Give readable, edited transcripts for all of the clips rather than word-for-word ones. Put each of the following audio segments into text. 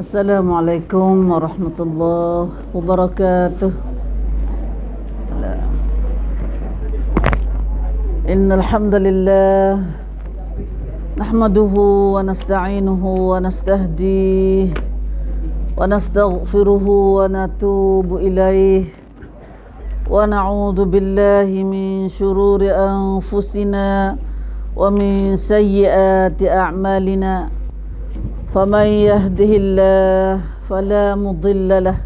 Assalamualaikum warahmatullahi wabarakatuh. Salam. Innal hamdalillah nahmaduhu wa nasta'inuhu wa nastahdihi wa nastaghfiruhu wa natubu ilaih wa na'udzu billahi min syururi anfusina wa min sayyiati a'malina. فمن يهده الله فلا مضل له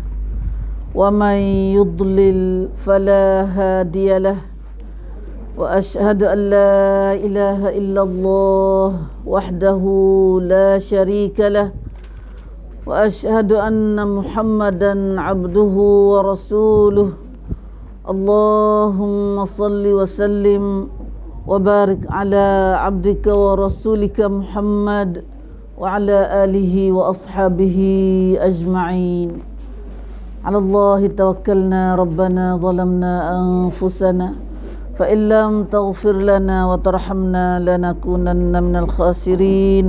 ومن يضلل فلا هادي له وأشهد أن لا إله إلا الله وحده لا شريك له وأشهد أن محمدا عبده ورسوله اللهم صل وسلم وبارك على عبدك ورسولك محمد وعلى آله وأصحابه أجمعين. على الله توكلنا ربنا ظلمنا أنفسنا فإن لم تغفر لنا وترحمنا لنكونن من الخاسرين.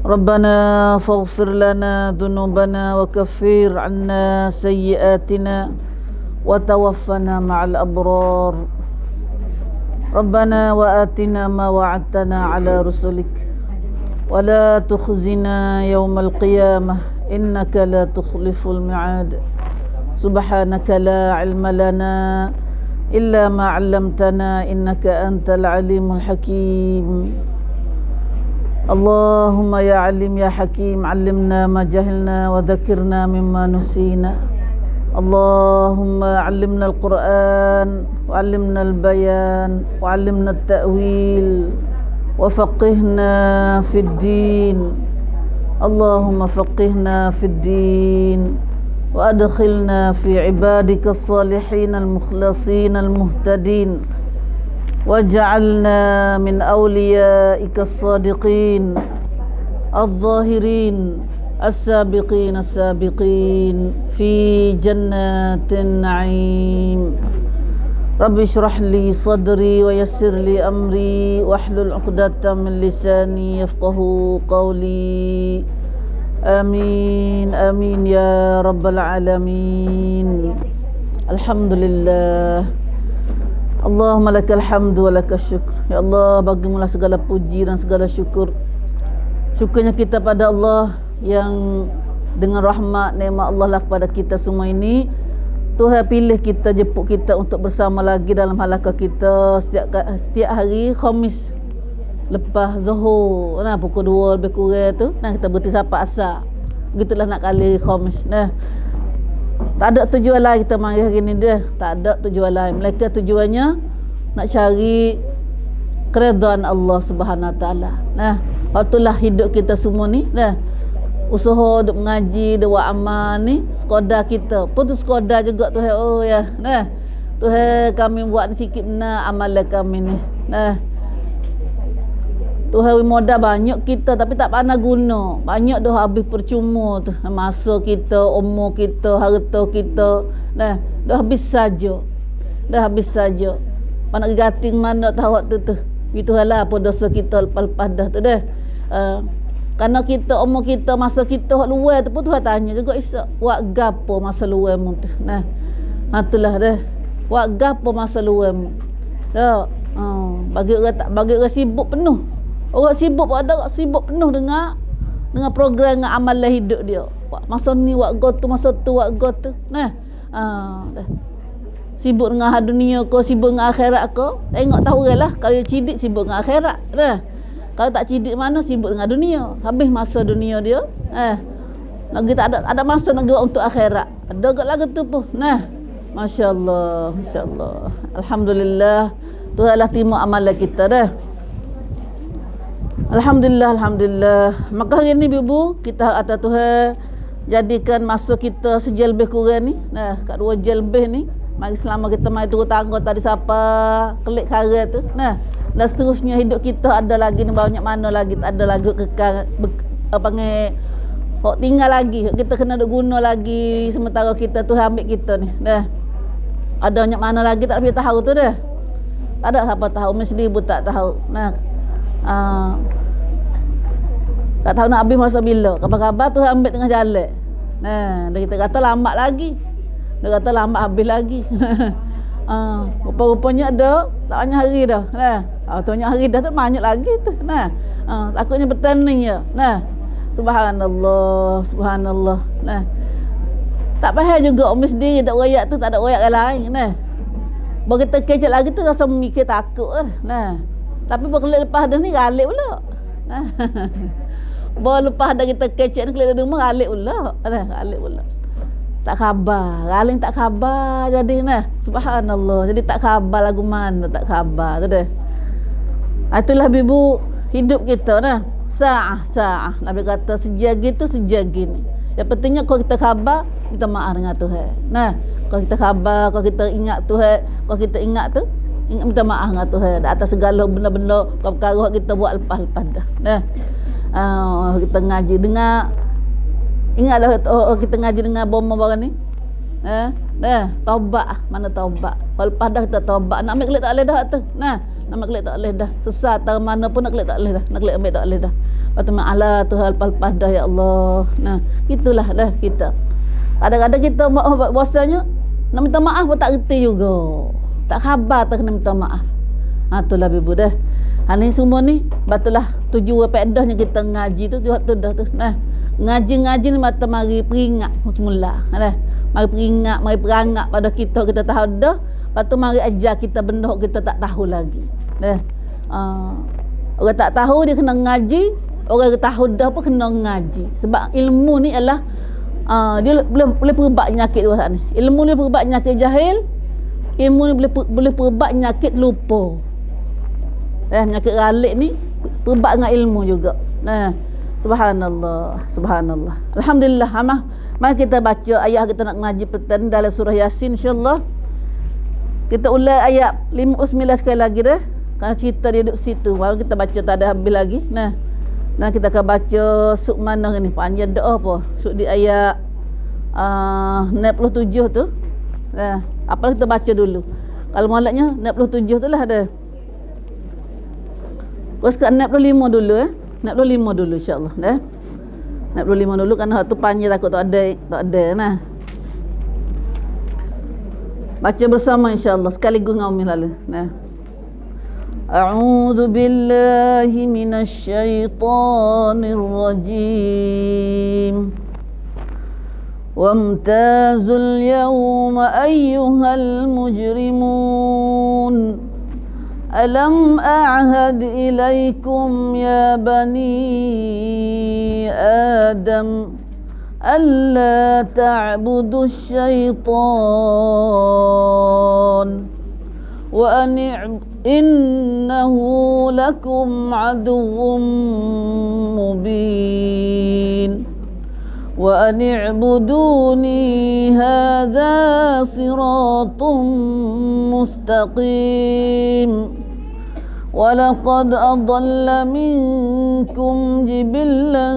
ربنا فاغفر لنا ذنوبنا وكفر عنا سيئاتنا وتوفنا مع الأبرار. ربنا وآتنا ما وعدتنا على رسلك ولا تخزنا يوم القيامة إنك لا تخلف الميعاد. سبحانك لا علم لنا إلا ما علمتنا إنك أنت العليم الحكيم. اللهم يا عليم يا حكيم علمنا ما جهلنا وذكرنا مما نسينا. اللهم علمنا القرآن وعلمنا البيان وعلمنا التأويل وفقهنا في الدين. اللهم فقهنا في الدين وأدخلنا في عبادك الصالحين المخلصين المهتدين واجعلنا من أوليائك الصادقين الظاهرين السابقين السابقين في جنات النعيم. Rabbi syrah li sadri wa yassir li amri wahlul 'uqdatam min lisani yafqahu qawli. Amin amin ya rabbal alamin. Alhamdulillah. Allahumma lakal hamdu wa lakal syukr. Ya Allah, bagimulah segala puji dan segala syukur. Syukurnya kita pada Allah yang dengan rahmat nikmat Allah lah kepada kita semua ini. Tuhan pilih kita, jemput kita untuk bersama lagi dalam halaqah kita setiap hari Khamis lepas Zuhur. Nah, pukul 2 lebih kurang tu. Nah, kita berhenti sampai asar. Begitulah nak kali Khamis. Nah, tak ada tujuan lain kita mari hari ni dah. Tak ada tujuan lain. Melainkan tujuannya nak cari keredaan Allah Subhanahu Wa Taala. Nah, waktulah hidup kita semua ni. Nah, usaha duk mengaji, duk buat amal ni sekadar kita. Pun tu sekadar juga Tuhan. Oh ya. Nah, Tuhan kami buat ni sikit benar amalan kami ni. Nah, Tuhan modal banyak kita tapi tak pandai guna. Banyak dah habis percuma tu. Masa kita, umur kita, harta kita. Nah, dah habis saja. Dah habis saja. Nak gating mana tahu waktu tu. Itu lah apa dosa kita lepas-lepas dah tu dah. Karena kita umur kita masa kita hak luar tu pun Tuhan tanya juga Isa, buat gapo masa luarmu tu. Nah, itulah dah. Buat gapo masa luarmu. Dak. Bagi orang sibuk penuh. Orang sibuk ada orang sibuk penuh dengan program dengan amalan hidup dia. Masa ni buat go tu, masa tu buat go tu. Nah. Dah. Sibuk dengan dunia ko, sibuk dengan akhirat ko. Tengok tahu lah kalau cidik sibuk dengan akhirat. Dah. Kalau tak cidik mana sibuk dengan dunia. Habis masa dunia dia. Lagi tak ada masa nak buat untuk akhirat. Ada kat lagu tu pun. Nah. Masya-Allah, masya-Allah. Alhamdulillah. Tuhan lah terima amalan kita dah. Alhamdulillah, alhamdulillah. Maka hari ni ibu kita atas Tuhan jadikan masa kita sejam lebih kurang ni. Nah, kat 2 jam lebih ni. Mari selama kita mai turun tangga tadi siapa klik kara tu. Nah. Dan seterusnya hidup kita ada lagi ni banyak mana lagi, tak ada lagi kekal panggil hok tinggal lagi, kita kena duk guna lagi sementara kita tu ambil kita ni dah. Ada banyak mana lagi tak boleh tahu tu dah. Tak ada siapa tahu, mesti ibu tak tahu. Nah, Tak tahu nak habis masa bila. Khabar-khabar tu ambil tengah jalan. Dia kita kata lambat lagi. Dia kata lambat habis lagi. Rupa-rupanya ada tak banyak hari dah. Tak banyak hari dah tu banyak lagi tu. Takutnya bertanding ya. Subhanallah, subhanallah. Tak faham juga umi sendiri tak royak tu, tak ada royak yang lain. Baru kita kecek lagi tu rasa mikir takut. Tapi baru lepas dah ni galik pula. Baru lepas dah kita kecek ni kelik rumah galik pula. Galik pula. Tak khabar, galing tak khabar jadi subhanallah. Jadi tak khabar lagu mana tak khabar tu dah. Itulah ibu hidup kita Sa'ah. Nabi kata sejagi tu sejagi ni. Yang pentingnya kalau kita khabar, kita maaf dengan Tuhan. Kalau kita khabar, kalau kita ingat Tuhan, kalau kita ingat tu, ingat minta maaf dengan Tuhan atas segala benda-benda perkara kita buat lepas-lepas dah. Kita ngaji dengar. Ingatlah kita ngaji dengan bomba barang ni. Taubat mana taubat. Kalau lepas dah kita taubat, nak ambil kelik tak boleh dah tu. Nak ambil kelik tak boleh dah. Sesat atau mana pun nak kelik tak boleh dah. Nak kelik ambil tak boleh dah. Lepas tu ma'ala Tuhan lepas dah ya Allah. Itulah dah kita. Kadang-kadang kita bahasanya nak minta maaf pun tak reti juga. Tak khabar tak kena minta maaf. Itulah ibu dah. Ni semua ni batulah tujuan pedahnya kita ngaji tu waktu dah tu. Ngaji-ngaji ni mata mari peringat semula. Mari peringat, mari perangat pada kita tahu dah. Lepas tu mari ajar kita benda kita tak tahu lagi. Orang tak tahu dia kena ngaji, orang tahu dah pun kena ngaji. Sebab ilmu ni adalah dia boleh perubat penyakit dua saat ni. Ilmu ni perubat penyakit jahil, ilmu ni boleh perubat penyakit lupa. Penyakit galik ni perubat dengan ilmu juga. Subhanallah, subhanallah. Alhamdulillah. Mari kita baca ayat kita nak ngaji petang dalam surah Yasin insya-Allah. Kita ulang ayat 59 sekali lagi dah. Kerana cerita dia duduk situ. Baru kita baca tak ada habis lagi. Kita akan baca sub mana ni? Panjang doa apa? Sub di ayat 67 tu. Apa kita baca dulu. Kalau malatnya 67 tu lah ada. Terus kat 65 dulu 65 dulu insya-Allah 65 dulu kerana hak tu panjang takut tak ada baca bersama insya-Allah sekaligus dengan umi lalu. A'udzu billahi minasy syaithanir rajim. Wamtazul yawma ayyuhal mujrimun. ألم أعهد إليكم يا بني آدم ألا تعبدوا الشيطان إنه لكم عدو مبين وأن اعبدوني هذا صراط مستقيم ولقد أضل منكم جبلا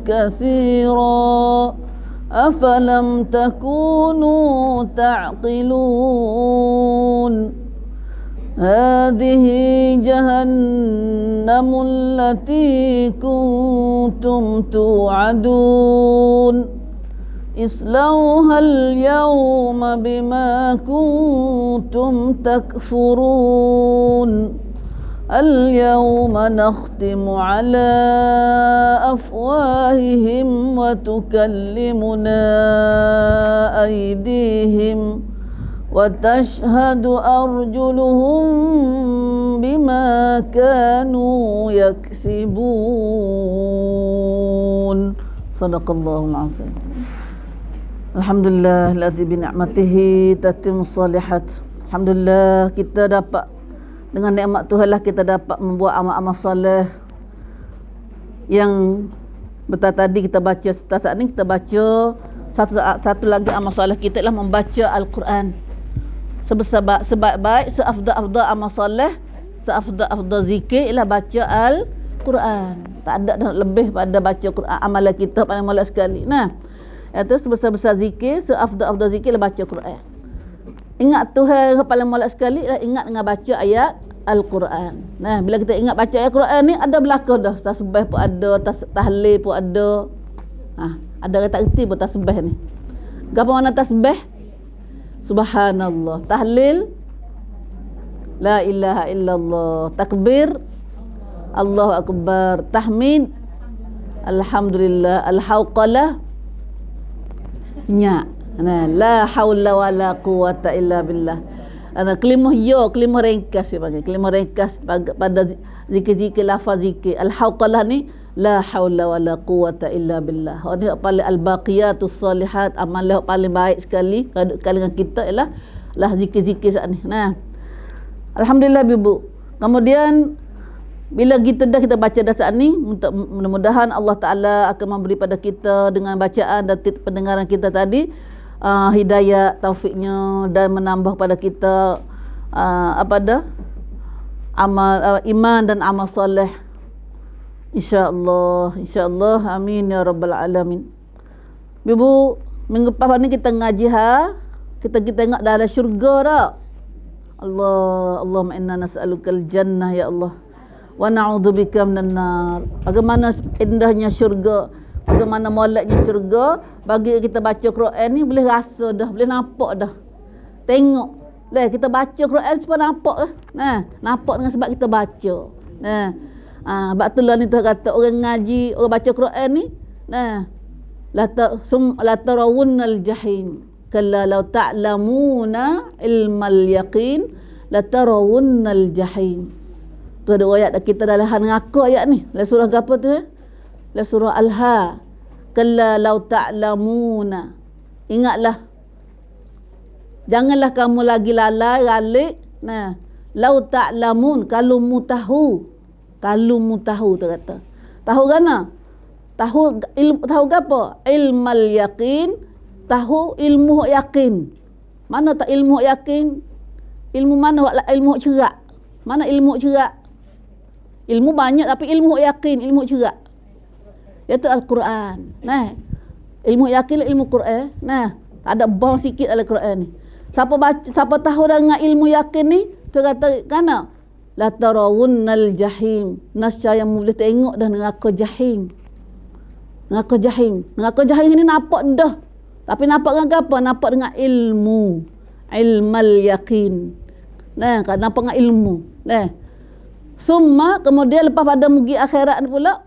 كثيرا أفلم تكونوا تعقلون هذه جهنم التي كنتم توعدون اصلوها اليوم بما كنتم تكفرون اليوم نختم على أفواههم وتكلمنا أيديهم وتشهد أرجلهم بما كانوا يكسبون صدق الله العظيم. Alhamdulillah ladzi bi ni'matihi tatimmus shalihat. Alhamdulillah kita dapat dengan nikmat Tuhan lah kita dapat membuat amal-amal soleh yang betul tadi kita baca saat ni kita baca satu lagi amal soleh kita ialah membaca Al-Quran. Sebaik-baik seafdal amal soleh, seafdal zikir ialah baca Al-Quran. Tak ada dah lebih pada baca Quran amalan kita paling mulia sekali. Itu sebesar-besar zikir, seafdal zikir ialah baca Quran. Ingat Tuhan paling mulia sekali ialah ingat dengan baca ayat Al-Quran. Nah, bila kita ingat baca Al-Quran ni ada belaka dah. Tasbih pun ada, tahlil pun ada. Ada orang tak erti pun tasbih ni. Gapo mana tasbih? Subhanallah. Tahlil la ilaha illallah. Takbir Allahu akbar. Tahmid alhamdulillah. Al-hauqalah nyak. Nah, la haula wala quwata illa billah. Kelimah kelimah ringkas dia panggil. Kelimah ringkas pada zikir-zikir lafaz zikir. Al-hauqalah ni la haula wala quwata illa billah. Dia paling al-baqiyatus salihat, amal paling baik sekali kalangan kita ialah zikir-zikir saat ni. Nah, alhamdulillah ibu. Kemudian bila kita baca dah saat ni, mudah-mudahan Allah Ta'ala akan memberi pada kita dengan bacaan dan pendengaran kita tadi hidayah, taufiknya, dan menambah pada kita amal iman dan amal soleh, insyaallah, amin ya rabbal alamin. Ibu, minggu lepas ni kita ngaji kita tengok dah ada syurga dah. Allahumma inna nas'alukal jannah ya Allah, wa na'udzubika minan nar. Bagaimana indahnya syurga, bagaimana moleknya syurga. Bagi kita baca Quran ni boleh rasa dah, boleh nampak dah. Tengok. Kita baca Quran supaya nampak nampak dengan sebab kita baca. Sebab tu lah ni Tuhan kata orang ngaji, orang baca Quran ni, la tarawunnal jahim kalla law ta'lamuna ilmal yaqin la tarawunnal jahim. Tu ada ayat kita dalam ngaku ayat ni. Dalam surah apa tu? Dalam surah Al-Ha. Kalla law ta'lamuna. Ingatlah. Janganlah kamu lagi lalai, galik. Law ta'lamun. Kalau mu tahu tu kata. Tahu kan? Tahu apa? Ilmal yaqin. Tahu ilmu yakin. Mana tak ilmu yakin? Ilmu mana? Ilmu cerak. Mana ilmu cerak? Ilmu banyak tapi ilmu yakin, ilmu cerak. Iaitu Al-Quran. Ilmu yakin, ilmu Quran. Ada bau sikit dalam Quran ni. Siapa tahu dengan ilmu yakin ni, tu kata kana la tarawunnal jahim. Nascaya boleh tengok dah neraka jahim. Neraka jahim. Neraka jahim ni nampak dah. Tapi nampak dengan apa? Nampak dengan ilmu. Ilmal yakin. Nampak dengan ilmu. Summa, kemudian lepas pada mugi akhirat ni pula,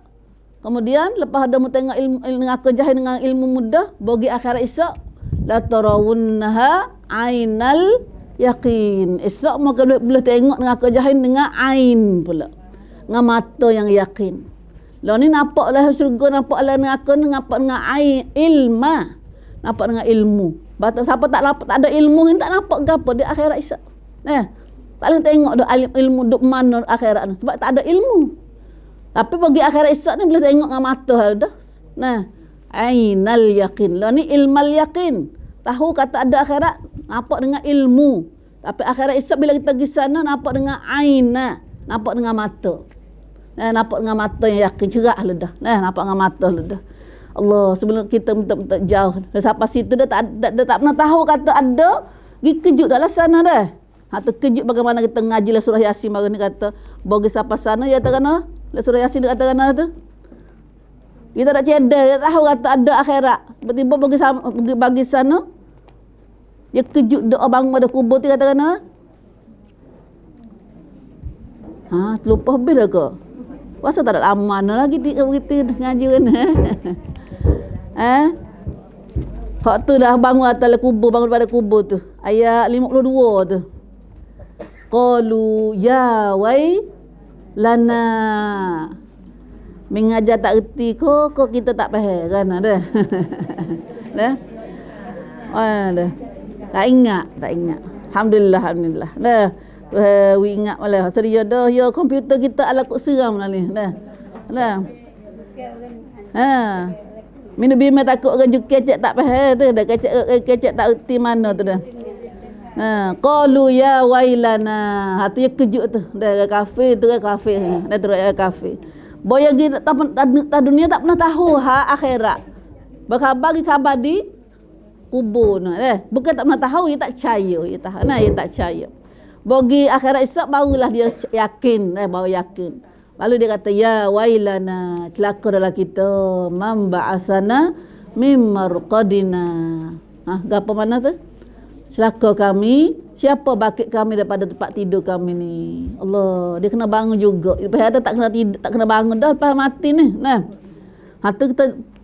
kemudian lepas ada mu tengok ilmu neraka jahim dengan ilmu mudah, bagi akhirat esok, la tarawunnaha ainal yakin. Esok mu boleh tengok neraka jahim dengan ain pula, dengan mata yang yakin. Lah ni nampaklah syurga, nampaklah neraka ni, nampak dengan ain ilma, nampak dengan ilmu. Siapa tak ada ilmu ni tak nampak gapo di akhirat esok. Tak boleh tengok dah ilmu duk mana akhirat ni sebab tak ada ilmu. Tapi bagi akhirat esok ni boleh tengok dengan mata dah. Ainal yakin. Lah ni ilmal yakin. Tahu kata ada akhirat, nampak dengan ilmu. Tapi akhirat esok bila kita pergi sana nampak dengan aina, nampak dengan mata. Nampak dengan mata yang yakin, cerah lah dah. Nampak dengan mata lah dah. Allah, sebelum kita minta jauh. Sampai situ dia tak pernah tahu kata ada, pergi kejut dalam sana dah. Terkejut bagaimana kita ngaji lah surah Yasin baru ni kata bagi siapa sana ya katakan surah Yasin dia katakan tu kita tak cedek, dia tahu kata ada akhirat, tiba-tiba bagi sana dia kejut doa bangun pada kubur tu katakan terlupa habis dah ke puasa tak ada aman lagi begitu ngaji kan hak tu dah bangun atas kubur, bangun pada kubur tu ayat 52 tu. Qalu ya wai lana. Mengajar tak erti kok kita tak faham kan ada. Dah. Dah. Tak ingat. Alhamdulillah. Dah. We ingat malah seria dah ya komputer kita ala kok seram lah ni. Dah. Minum bima takut orang kecek tak faham tu dah kecek tak erti mana tu dah. Qalu ya wailana. Hati kejut tu. Dah kafe tu kafe. Dah terus kafe. Boy lagi tak dunia tak pernah tahu akhirat. Berkhabar khabar di kubur nah. Bukan tak pernah tahu, dia tak percaya, dia tak percaya. Bagi akhirat esok barulah dia yakin, baru yakin. Lalu dia kata ya wailana, celaka adalah kita, man ba'atsana mim marqadina. Gapo mana tu? Celaka kami, siapa bakit kami daripada tempat tidur kami ni. Allah, dia kena bangun juga. Lepas ada tak kena tidur, tak kena bangun dah lepas mati ni. Nah. Tu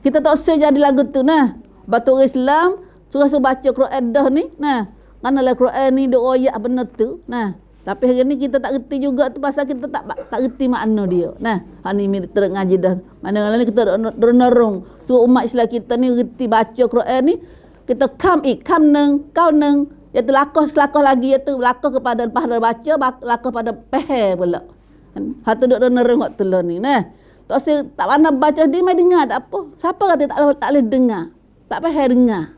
kita tak usah jadi lagu tu nah. Batu Islam suruh baca Quran dah ni. Nah. Kanalah Quran ni duk royak benar tu. Nah, tapi hari ni kita tak reti juga tu pasal kita tak reti makna dia. Nah, hari ni teruk ngaji dah. Mana-mana kita renung suruh umat Islam kita ni reti baca Quran ni. Kita kam neng, kau neng, iaitu lakoh lagi iaitu lakoh kepada lepas dah baca, lakoh pada peher pula. Hatu duk renung waktu lah ni. Nah, tak usah tak pandai baca dia mai dengar tak apa. Siapa kata tak boleh dengar? Tak peher dengar.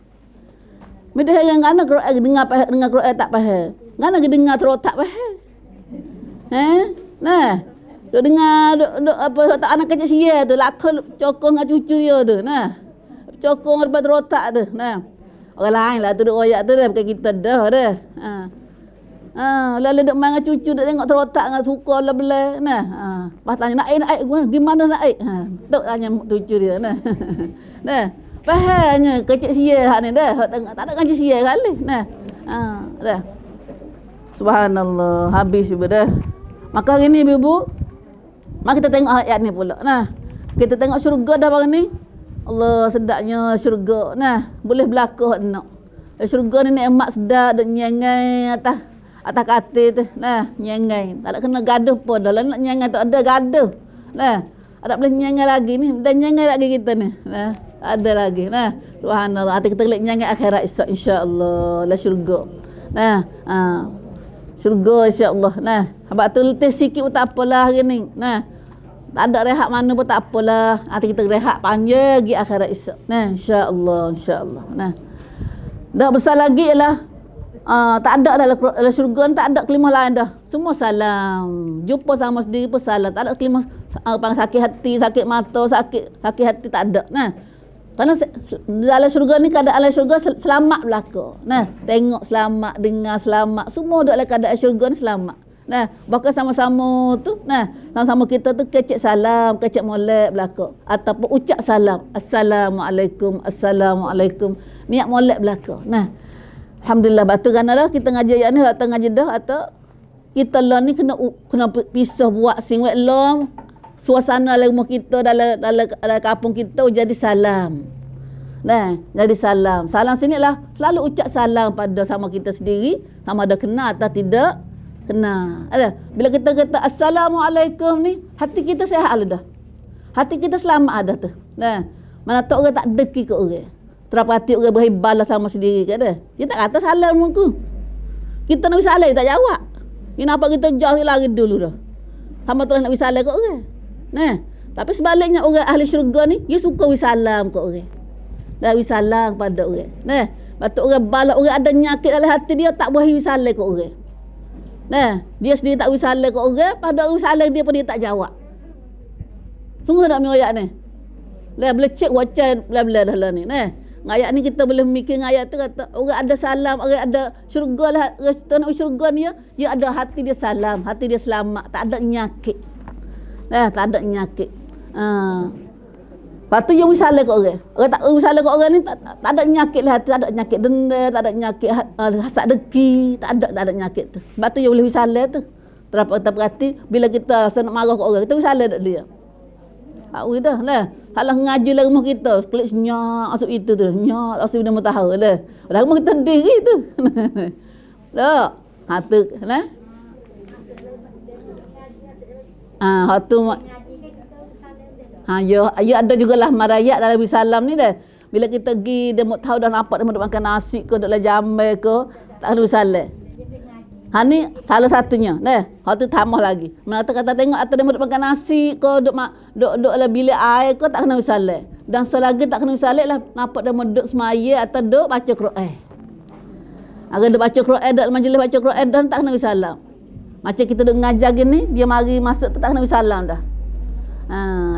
Mida yang kana dengar Quran tak faham. Kana dengar terus tak faham. Nah. Duk dengar duk apa tak anak kecil sia tu lakon cokong dengan cucu dia tu. Nah. Cokong depan rotak tu. Nah. Orang lain lah tu duk royak tu dah bukan kita dah. Lalu duk main dengan cucu duk tengok terotak dengan suka lah belah. Nah. Pas tanya nak air gimana nak air? Duk tanya cucu dia nah. Nah. Fahamnya kecil sia hak ni dah. Tengok tak ada ngaji sia kali. Nah. Dah. Subhanallah, habis juga dah. Maka hari ni ibu, mari kita tengok ayat ni pula. Nah. Kita tengok syurga dah hari ni. Allah sedapnya syurga. Nah, boleh berlaku hak nak. Syurga ni nikmat sedap dak nyengai atas katil tu. Nah, nyengai. Tak ada kena gaduh pun dah. Nak nyengai tak ada gaduh. Nah, ada boleh nyengai lagi ni. Dan nyengai lagi kita ni. Nah. Ada lagi. Nah, subhanallah. Hati kita kelak nyanyi akhirat esok insya-Allah la syurga. Nah, syurga insya-Allah. Nah, habaq tu letih sikit pun tak apalah hari ni. Nah, tak ada rehat mana pun tak apalah. Hati kita rehat panjang pergi akhirat esok. Nah, insya-Allah. Nah. Dah besar lagi ialah tak ada dalam syurga ni tak ada kelimah lain dah. Semua salam. Jumpa sama sendiri pun salam. Tak ada kelimah sakit hati, sakit mata, sakit hati tak ada. Nah. Kerana dalam syurga ni keadaan dalam syurga selamat belaka. Nah, tengok selamat, dengar selamat, semua dalam keadaan syurga ni selamat. Nah, bahkan sama-sama tu, nah, sama-sama kita tu kecek salam, kecek molek belaka ataupun ucap salam. Assalamualaikum. Niat molek belaka. Nah, alhamdulillah batu ganalah kita ngaji ayat ni atau ngaji dah atau kita lah ni kena pisah buat sing wet long. Suasana dalam rumah kita dalam kampung kita jadi salam. Nah, jadi salam. Salam sini lah selalu ucap salam pada sama kita sendiri, sama ada kena atau tidak kena. Ada. Bila kita kata assalamualaikum ni, hati kita sihat dah. Hati kita selamat ada tu. Nah, mana tak orang tak deki ke orang. Terapati orang berhibalah sama sendiri ke dah. Dia tak kata salam muka. Kita nak salam tak jawab. Ini nampak kita jauh lari dulu dah. Sama terus nak salam ke orang. Nah, tapi sebaliknya orang ahli syurga ni dia suka wisalam ke orang. Dah wisalam pada orang. Nah, patut orang balak orang ada nyakit dalam hati dia tak boleh wisalam ke orang. Nah, dia sendiri tak wisalam ke orang, pada wisalam dia pun dia tak jawab. Sungguh tak ayat ni. Lah boleh cek wacai bla-bla dah lah ni. Nah, ayat ni kita boleh mikir ayat tu kata orang ada salam, orang ada syurga lah, orang syurga ni dia ada hati dia salam, hati dia selamat, tak ada nyakit. Tak ada nyakit. Lepas tu yang wisalah kat orang. Orang tak wisalah kat orang ni tak ada nyakit lah hati, tak ada nyakit denda, tak ada nyakit hasad deki, tak ada nyakit tu. Sebab tu yang boleh wisalah tu. Kita perhati bila kita nak marah kat orang, kita wisalah kat dia. Dah lah. Salah ngaji lah rumah kita, klik senyak masuk itu tu. Senyak masuk benda mutahar lah. Dah rumah kita diri tu. Dah. Tu lah. Ya ada jugalah marayat dalam salam ni dah. Bila kita pergi dia mau tahu dah nampak dia mau makan nasi ke dalam jambai ke tak ada salam. Ni salah satunya dah. Tu tambah lagi. Mana kata tengok atau dia mau makan nasi ke duk dalam bilik air ke tak kena salam. Dan selagi tak kena salam lah nampak dia mau duk semaya atau duk baca Quran. Agar dia baca Quran dalam majlis baca Quran dan tak kena salam. Macam kita duk ngajar gini, dia mari masuk tu tak kena salam dah.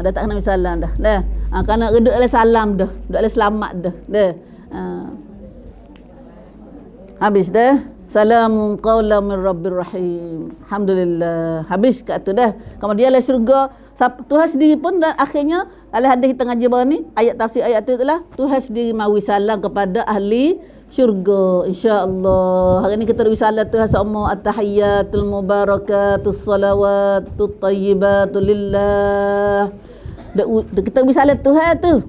Dah tak kena salam dah. Dah. Kerana duduk dalam salam dah, duduk dalam selamat dah. Dah. Habis dah. Salamun qawlan min rabbir rahim. Alhamdulillah. Habis kat tu dah. Kemudian lah syurga. Tuhan sendiri pun dan akhirnya dalam hadis kita ngaji baru ni, ayat tafsir ayat tu itulah Tuhan sendiri mawi salam kepada ahli syurga, insya-Allah. Hari ni kita risalah Tuhan semua, at-tahiyyatul mubarakatus salawatut thayyibatu lillah. Kita risalah Tuhan tu.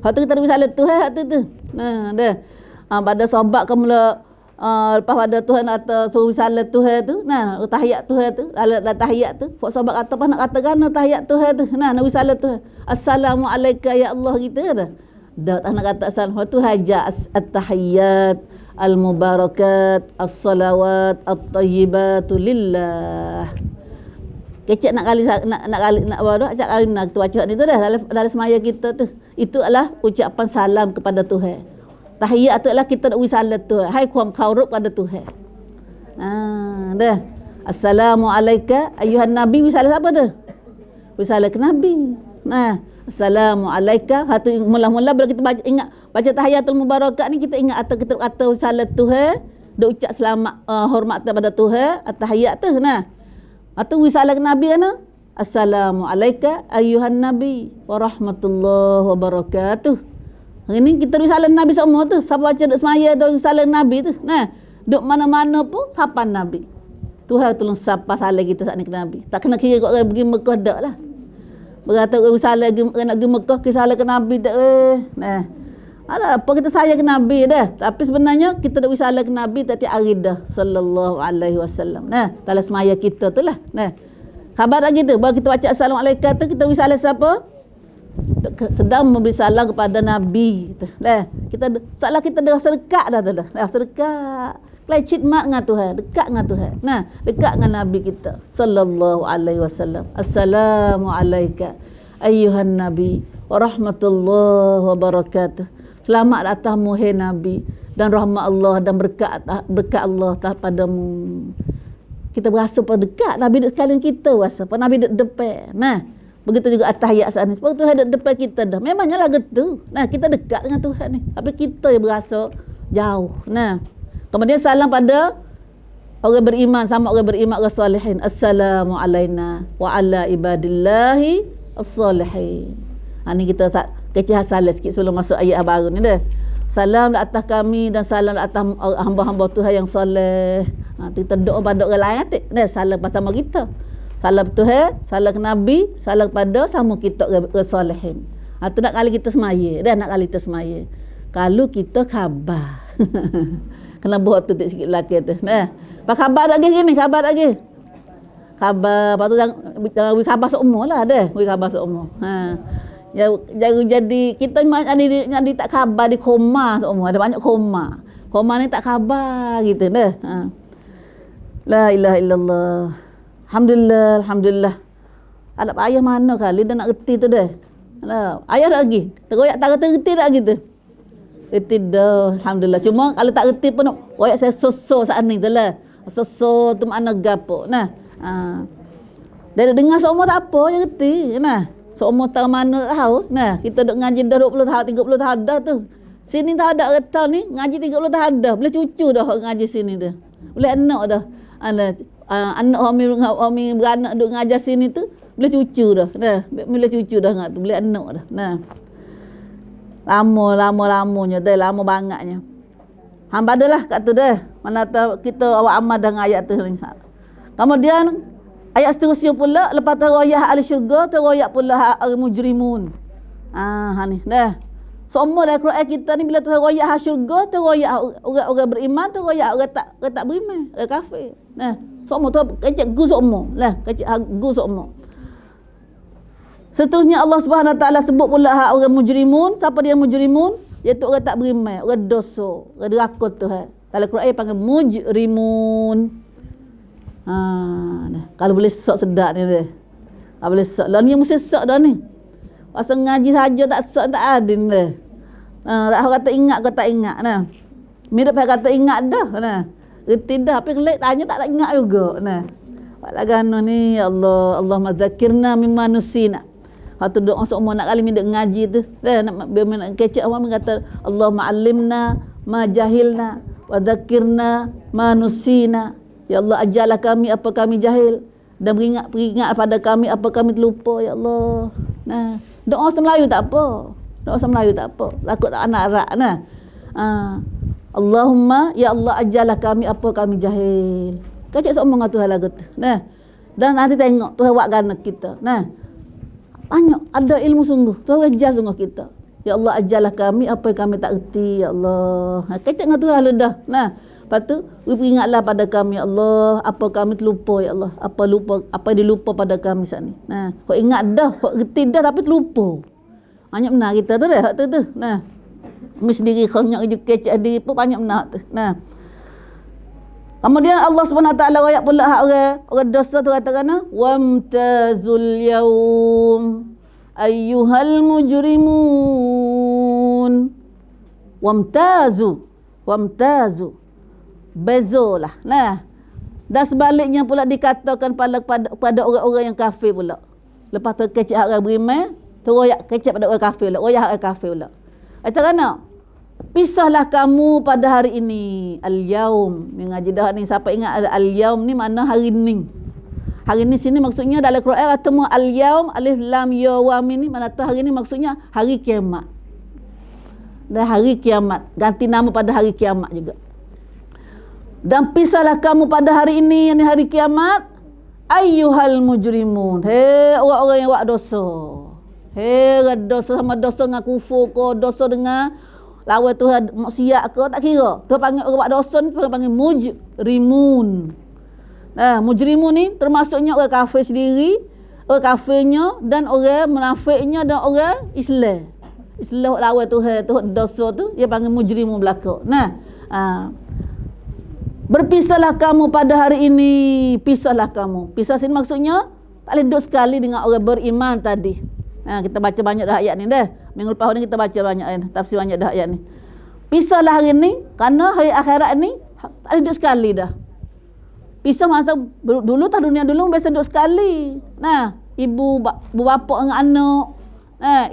Hak tu kita risalah Tuhan tu. Nah, dah. Pada sahabat kemula lepas pada Tuhan atau suruh risalah Tuhan tu, nah, tahiyat Tuhan tu, dalam tahiyat tu, pak sahabat kata apa nak katakan tahiyat Tuhan tu. Nah, nak risalah Tuhan. Assalamualaikum ya Allah gitu dah. Dah tak nak kata asal tu haja at-tahiyyat al-mubarakat as-salawat at-tayyibatu lillah. Kecek nak kali nak apa dah, acak kali nak tu baca ni tu dah dalam semaya kita tu. Itu adalah ucapan salam kepada Tuhan. Tahiyyat tu adalah kita nak wisalat Tuhan. Hai kuam khaurub pada Tuhan. Dah. Assalamualaikum ayuhan nabi, wisalat siapa tu? Wisalat ke nabi. Nah, Assalamualaikum. Hatu mula-mula bila kita baca tahiyatul mubarakat ni, kita ingat atau kita kata salat Tuhan, dak ucap selamat hormat kepada Tuhan, at-tahiyat tu. Nah. Atau wisalat Nabi kan? Assalamualaikum ayuhan nabi wa rahmatullahi wa barakatuh. Hari ni kita wisalat Nabi semua tu. Siapa baca dak semaya tu wisalat Nabi tu. Nah, duk mana-mana pun sapa Nabi. Tuhan tolong sapa salat kita saat ni ke Nabi. Tak kena kira kau pergi Mekah dak lah. Berkata wisalat nak pergi Mekah kisah ke Nabi dak Nah. Ada apa kita sayang ke Nabi dah. Tapi sebenarnya kita dak wisalat ke Nabi setiap hari dah sallallahu alaihi wasallam. Nah, dalam semaya kita tu lah. Nah. Khabar lagi tu, baru kita baca assalamualaikum tu kita wisalat siapa? Sedang memberi salam kepada Nabi. Dah. Kita salah kita dah sedekat dah tu dah. Dah sedekat. Lai khidmat dengan Tuhan, dekat dengan Tuhan. Nah, dekat dengan Nabi kita sallallahu alaihi wasallam. Assalamualaikum ayyuhan nabi wa rahmatullahi wa barakatuh. Selamat datang hai Nabi dan rahmat Allah dan berkat Allah atas padamu. Kita berasa pada dekat Nabi dekat sekalian kita rasa. Pada Nabi depan. Nah, begitu juga at-tahiyat saat ni. Sebab Tuhan ada depan kita dah. Memangnya lah gitu. Nah, kita dekat dengan Tuhan ni. Tapi kita yang berasa jauh. Nah, kemudian salam pada orang beriman sama orang beriman orang salihin. Assalamu alaina wa ala ibadillahi as-salihin. Ni kita kecil salah sikit sebelum masuk ayat baru ni dah. Salam di atas kami dan salam di atas hamba-hamba Tuhan yang soleh. Kita doa pada orang lain atik. Dah salam bersama kita. Salam Tuhan, salam ke Nabi, salam kepada sama kita orang solehin. Tu nak kali kita semaya. Dah nak kali kita semaya. Kalau kita khabar. Kena buat tu sikit lelaki tu. Nah, apa khabar lagi gini? Khabar lagi. Khabar, lepas tu jangan khabar seumur lah dah. Khabar seumur. Jadi kita jadi tak khabar di koma seumur. Ada banyak koma. Koma ni tak khabar gitu dah. La ilaha illallah. Alhamdulillah, alhamdulillah. Ada ayah mana kali dia nak reti tu dah. Ayah dah lagi. Teroyak tak reti dah gitu. Reti dah, alhamdulillah. Cuma kalau tak reti pun royak saya soso saat ni tu lah. Soso tu makna gapo. Nah. Dia dengar seumur tak apa, dia reti. Nah. Seumur tahun mana tak tahu. Nah, kita duk ngaji dah 20 tahun, 30 tahun dah tu. Sini tak ada retau ni, ngaji 30 tahun dah. Boleh cucu dah ngaji sini dah. Boleh anak dah. Anak Homi beranak duk ngajar sini tu boleh cucu dah. Nah, boleh cucu dah ngak tu, boleh anak dah. Nah. Lama-lamanya dah, lama bangatnya. Hamba adalah kat tu dah. Mana tahu kita awak amal dengan ayat tu insya-Allah. Kemudian ayat seterusnya pula lepas taroyah ahli syurga, taroyah pula al-mujrimun. Ni dah. Semua dalam Quran kita ni bila Tuhan royak ahli syurga, taroyah orang beriman, taroyah orang tak beriman, orang kafir. Nah, semua tu kecek gu semua. Lah, kecek gu semua. Seterusnya Allah Subhanahu Wa Taala sebut pula hak orang mujrimun. Siapa dia mujrimun? Iaitu orang tak beriman, orang dosa, orang deraka Tuhan. Dalam Quran panggil mujrimun. Nah, kalau boleh sok sedap ni dia. Kalau boleh sok. Lah ni mesti sok dah ni. Pasal ngaji saja tak sok tak adin dia. Tak kata ingat ke tak ingat nah. Mirip kata ingat dah nah. Reti dah tapi kelak tanya tak ingat juga nah. Buat lagano ni ya Allah, Allahumma dzakirna mimma nusina. Hatu doa semua nak kali minta ngaji tu. Dah nak kecek orang kata Allahumma allimna ma jahilna wa dzakirna ma nusina. Ya Allah, ajarlah kami apa kami jahil dan peringat pada kami apa kami terlupa, ya Allah. Nah, doa bahasa Melayu tak apa. Doa bahasa Melayu tak apa. Takut tak anak Arab nah. Allahumma, ya Allah, ajarlah kami apa kami jahil. Kacak seomong Tuhan lagu tu. Nah. Dan nanti tengok Tuhan buat gana kita. Nah. Banyak ada ilmu sungguh. Tuhan ajar sungguh kita. Ya Allah, ajarlah kami apa yang kami tak reti, ya Allah. Kacak dengan Tuhan dah. Nah. Lepas tu, peringatlah pada kami, ya Allah, apa kami terlupa, ya Allah. Apa yang dilupa pada kami saat ni. Nah, kau ingat dah, kau reti dah tapi terlupa. Banyak benar kita tu dah, tu. Nah. Mis sendiri khonyak je kecek diri pun banyak benar tu. Nah. Kemudian Allah Subhanahu Wa Taala ayat pula hak orang dosa tu katakan, wamtazul yaum ayyuhal mujrimun. Wamtazu. Bezolah. Nah. Dan sebaliknya pula dikatakan pada orang-orang yang kafir pula. Lepas tu kecek hak orang beriman, tu royak kecek pada orang kafir pula. Royak hak orang kafir pula. Macam mana? Pisahlah kamu pada hari ini. Al-yaum. Mengaji dah ni. Siapa ingat al-yaum ni mana hari ni? Hari ni sini maksudnya dalam Quran ketemu al-yaum, alif lam ya wa mim ni mana tu hari ni maksudnya hari kiamat. Dan hari kiamat. Ganti nama pada hari kiamat juga. Dan pisahlah kamu pada hari ini, yang hari kiamat. Ayyuhal mujrimun. Hei orang-orang yang buat dosa. Hei dosa sama dosa dengan kufur ke, dosa dengan lawan Tuhan maksiat ke, tak kira. Tuhan panggil orang buat dosa ni, Tuhan panggil mujrimun. Nah, mujrimun ni termasuknya orang kafir sendiri, orang kafirnya dan orang munafiknya dan orang Islam. Islam lawan Tuhan, Tuhan dosa tu dia panggil mujrimun belaka. Nah, berpisahlah kamu pada hari ini. Pisahlah kamu. Pisah sini maksudnya tak boleh duduk sekali dengan orang beriman tadi. Kita baca banyak dah ayat ni dah. Minggu lepas ni kita baca banyak tafsir banyak dah ayat ni. Pisahlah hari ni kerana hari akhirat ni tak boleh duduk sekali dah. Pisah masa dulu tak dunia dulu biasa duduk sekali. Nah, ibu bapa dengan anak,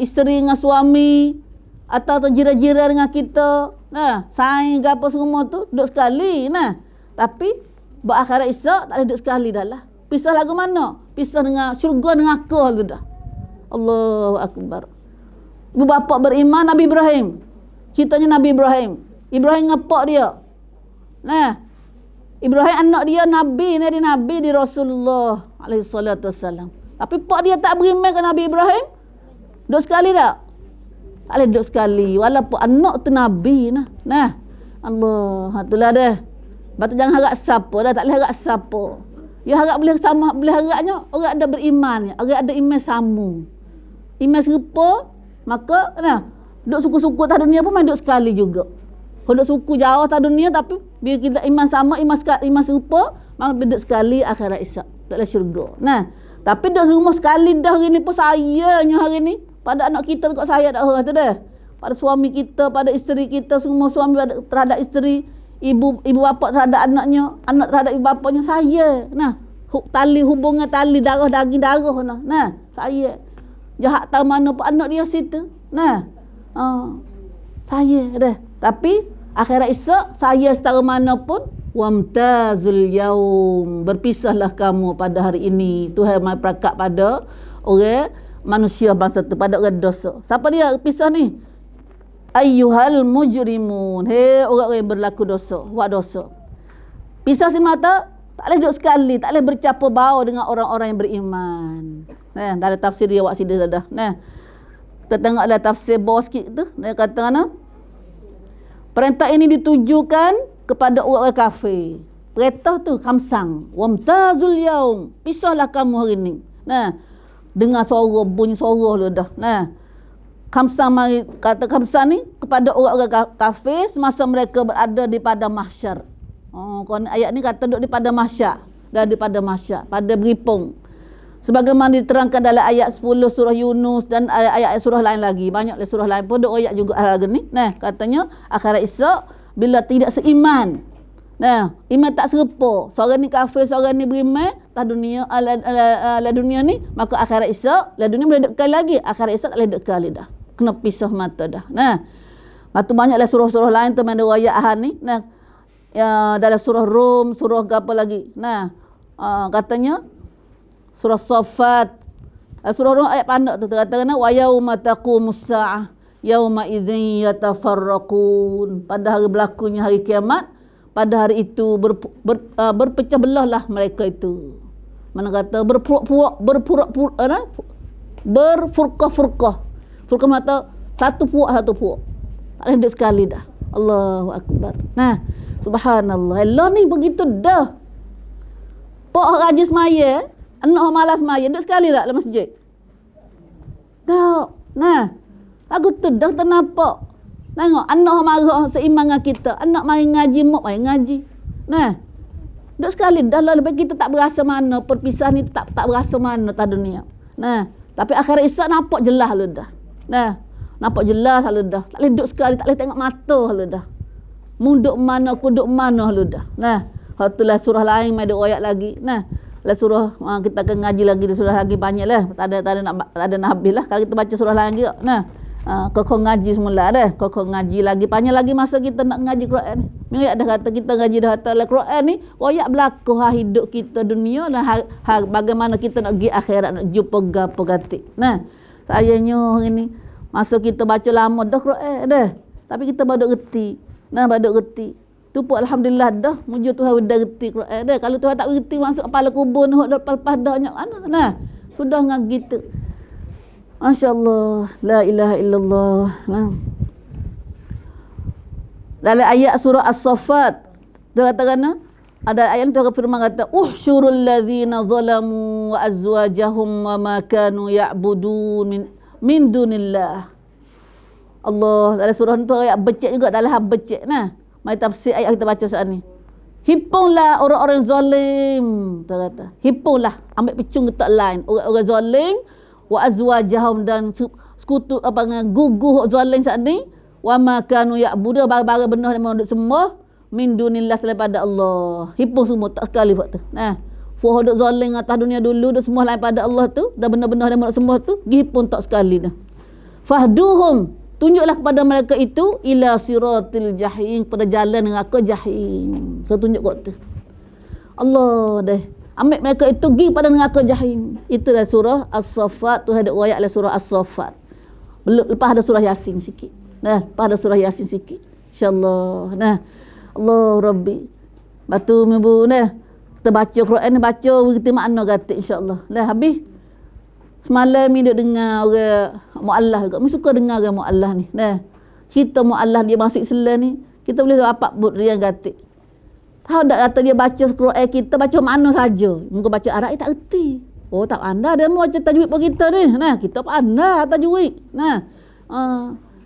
isteri dengan suami atau jira-jira dengan kita. Nah, saing ke apa semua tu duduk sekali. Nah, tapi berakhirat Isa tak boleh duduk sekali dah lah. Pisah lagu mana? Pisah dengan syurga dengan akal tu dah. Allahu Akbar. Ibu bapa beriman Nabi Ibrahim. Ceritanya Nabi Ibrahim. Ibrahim ngepak dia. Nah, Ibrahim anak dia Nabi di Rasulullah alaihi salatu wassalam. Tapi pak dia tak beriman ke Nabi Ibrahim? Duduk sekali tak? Tak boleh duduk sekali. Walaupun anak tu Nabi nah. Nah, Allah, itulah dah. Lepas tu jangan harap siapa dah, tak boleh harap siapa. Ya harap boleh sama, boleh harapnya orang ada beriman, orang ada iman sama. Iman serupa, maka nah, duduk suku-suku atas dunia pun main duduk sekali juga. Kalau duduk suku jauh atas dunia tapi bila kita iman sama, iman serupa, maka duduk sekali akhirat Isa, tak boleh syurga. Nah, tapi dah rumah sekali dah hari ni pun sayanya hari ni pada anak kita dekat saya dah orang tu dah. Pada suami kita, pada isteri kita, semua suami terhadap isteri, ibu bapa terhadap anaknya, anak terhadap ibu bapanya, saya. Nah, hubungan tali darah daging darah nah. Nah, saya. Jahat tahu mana pun anak dia situ. Nah. Saya dah. Tapi akhirat esok saya setara mana pun wamtazul yaum. Berpisahlah kamu pada hari ini. Tuhan mai perakat pada orang manusia bangsa tu, pada orang dosa. Siapa dia pisah ni? Ayyuhal mujrimun. Hei orang-orang yang berlaku dosa, buat dosa. Pisah sin mata, tak boleh duduk sekali, tak boleh bercampur bau dengan orang-orang yang beriman. Nah, dalam tafsir dia buat sini dah. Nah. Kita tengok ada tafsir bawah sikit tu, dia kata mana? Perintah ini ditujukan kepada orang kafir. Perintah tu khamsang. Wamtazul yaum. Pisahlah kamu hari ni. Nah, dengar suara, bunyi suara lu dah. Nah. Khamsang mari kata khamsang ni kepada orang-orang kafir semasa mereka berada di padang mahsyar. Ayat ni kata duduk di padang mahsyar, dan di padang mahsyar, pada beripung. Sebagaimana diterangkan dalam ayat 10 surah Yunus dan ayat surah lain lagi. Banyak surah lain pun ayat juga lagi ni. Nah, katanya akhirat esok bila tidak seiman. Nah, iman tak serupa. Seorang ni kafir, seorang ni beriman, tak dunia ala dunia ni, maka akhirat esok, la dunia boleh dekat lagi, akhirat esok tak boleh dekat lagi dah. Kena pisah mata dah. Nah, batu banyaklah surah-surah lain tu mana ayat ni. Nah, dalam surah Rum, surah apa lagi? Nah, katanya surah Saffat, surah Rum ayat pandak tu kata wa yauma taqumus saah yauma idzin yatafarraqun. Pada hari berlakunya hari kiamat, pada hari itu berpecah belahlah mereka itu. Mana kata berfurqah-furqah. Furqah mata satu puak. Tak ada sekali dah. Allahu akbar. Nah, subhanallah. Allah ni begitu dah. Pok raja semaya, anak malas semaya, dak sekali dah dalam masjid. Dah. Nah, lagu tu dah ternampak. Tengok anak marah seimbang dengan kita. Anak mari ngaji, mak mari ngaji. Nah, dak sekali dah lah lebih kita tak berasa mana perpisahan ni tak berasa mana tak dunia. Nah, tapi akhirat Isa nampak jelas lu dah. Nah, nampak jelas lu dah. Tak boleh duduk sekali, tak boleh tengok mata lu dah. Munduk mana, kuduk mana lu dah. Nah, itulah surah lain mai ada ayat lagi. Nah, lah surah kita akan ngaji lagi di surah lagi banyaklah. Tak ada nak habis lah kalau kita baca surah lain juga. Nah, kau ngaji semula dah. Kau ngaji lagi panjang lagi masa kita nak ngaji Quran ni. Ni dah kata kita ngaji dah kata Quran ni royak berlaku hidup kita dunia dan bagaimana kita nak pergi akhirat nak jumpa gapo gatik. Nah, sayangnya hari ni masa kita baca lama dah Quran dah. Tapi kita baru reti. Nah, baru reti. Tu pun alhamdulillah dah muji Tuhan dah reti Quran dah. Kalau Tuhan tak reti masuk kepala kubur nak lepas dah banyak mana. Nah, sudah ngah gitu. Masya-Allah, la ilaha illallah. Nah. Dalam ayat surah As-Saffat, dia katakan ada ayat tu firman kata uhsyurul ladzina zalamu wa azwajahum wa ma kanu ya'budun min dunillah. Allah dalam surah tu ayat becek juga dalam becek nah. Mari tafsir ayat kita baca saat ni. Hipunglah orang-orang zalim, dia kata. Hipunglah, ambil pecung ketak lain orang-orang zalim wa azwajahum dan sekutu apa dengan guguh zalim saat ni wa ma kanu ya'budu barang-barang benar yang mahu sembah min dunillah selain pada Allah. Hipung semua tak sekali buat tu. Nah, fuh duk zalim atas dunia dulu dah semua lain pada Allah tu, dah benar-benar yang mahu sembah tu, hipung tak sekali dah. Fahduhum, tunjuklah kepada mereka itu ila siratil jahim, pada jalan neraka jahim. So tunjuk kau tu. Allah dah ambil mereka itu pergi pada neraka jahim. Itu dah surah As-Saffat. Tu ada ayat dalam surah As-Saffat. Lepas ada surah Yasin sikit. Nah, lepas ada surah Yasin sikit. InsyaAllah. Nah, Allah Rabbi. Batu ibu nah. Kita baca Quran ni baca kita makna kata insya-Allah. Nah, habis semalam ni duk dengar orang muallah juga. Mesti suka dengar orang muallah ni. Nah, cerita muallah dia masuk Islam ni, kita boleh dapat buat riang gatik. Tahu tak kata dia baca Quran kita baca mana saja. Muka baca Arab tak erti. Oh tak pandai dia mau baca tajwid pun kita ni. Nah, kita pandai tajwid. Nah.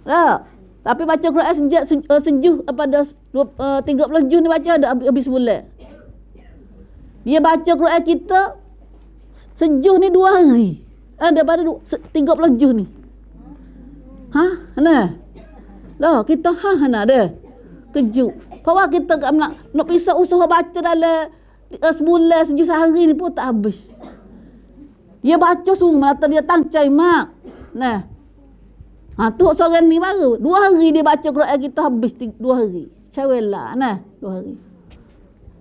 Lah. Tapi baca Quran sejak sejuh pada 30 Jun ni baca ada habis bulan. Dia baca Quran kita sejuh ni 2 hari. Daripada 30 Jun ni. Nah. Lah kita nah dah. Kejut. Kalau kita nak pisah usaha baca dalam sebulan sejuh sehari ni pun tak habis. Dia baca sungguh mata dia tangcai mak. Nah. Tu seorang ni baru 2 hari dia baca Quran kita habis 2 hari. Cawelah nah 2 hari.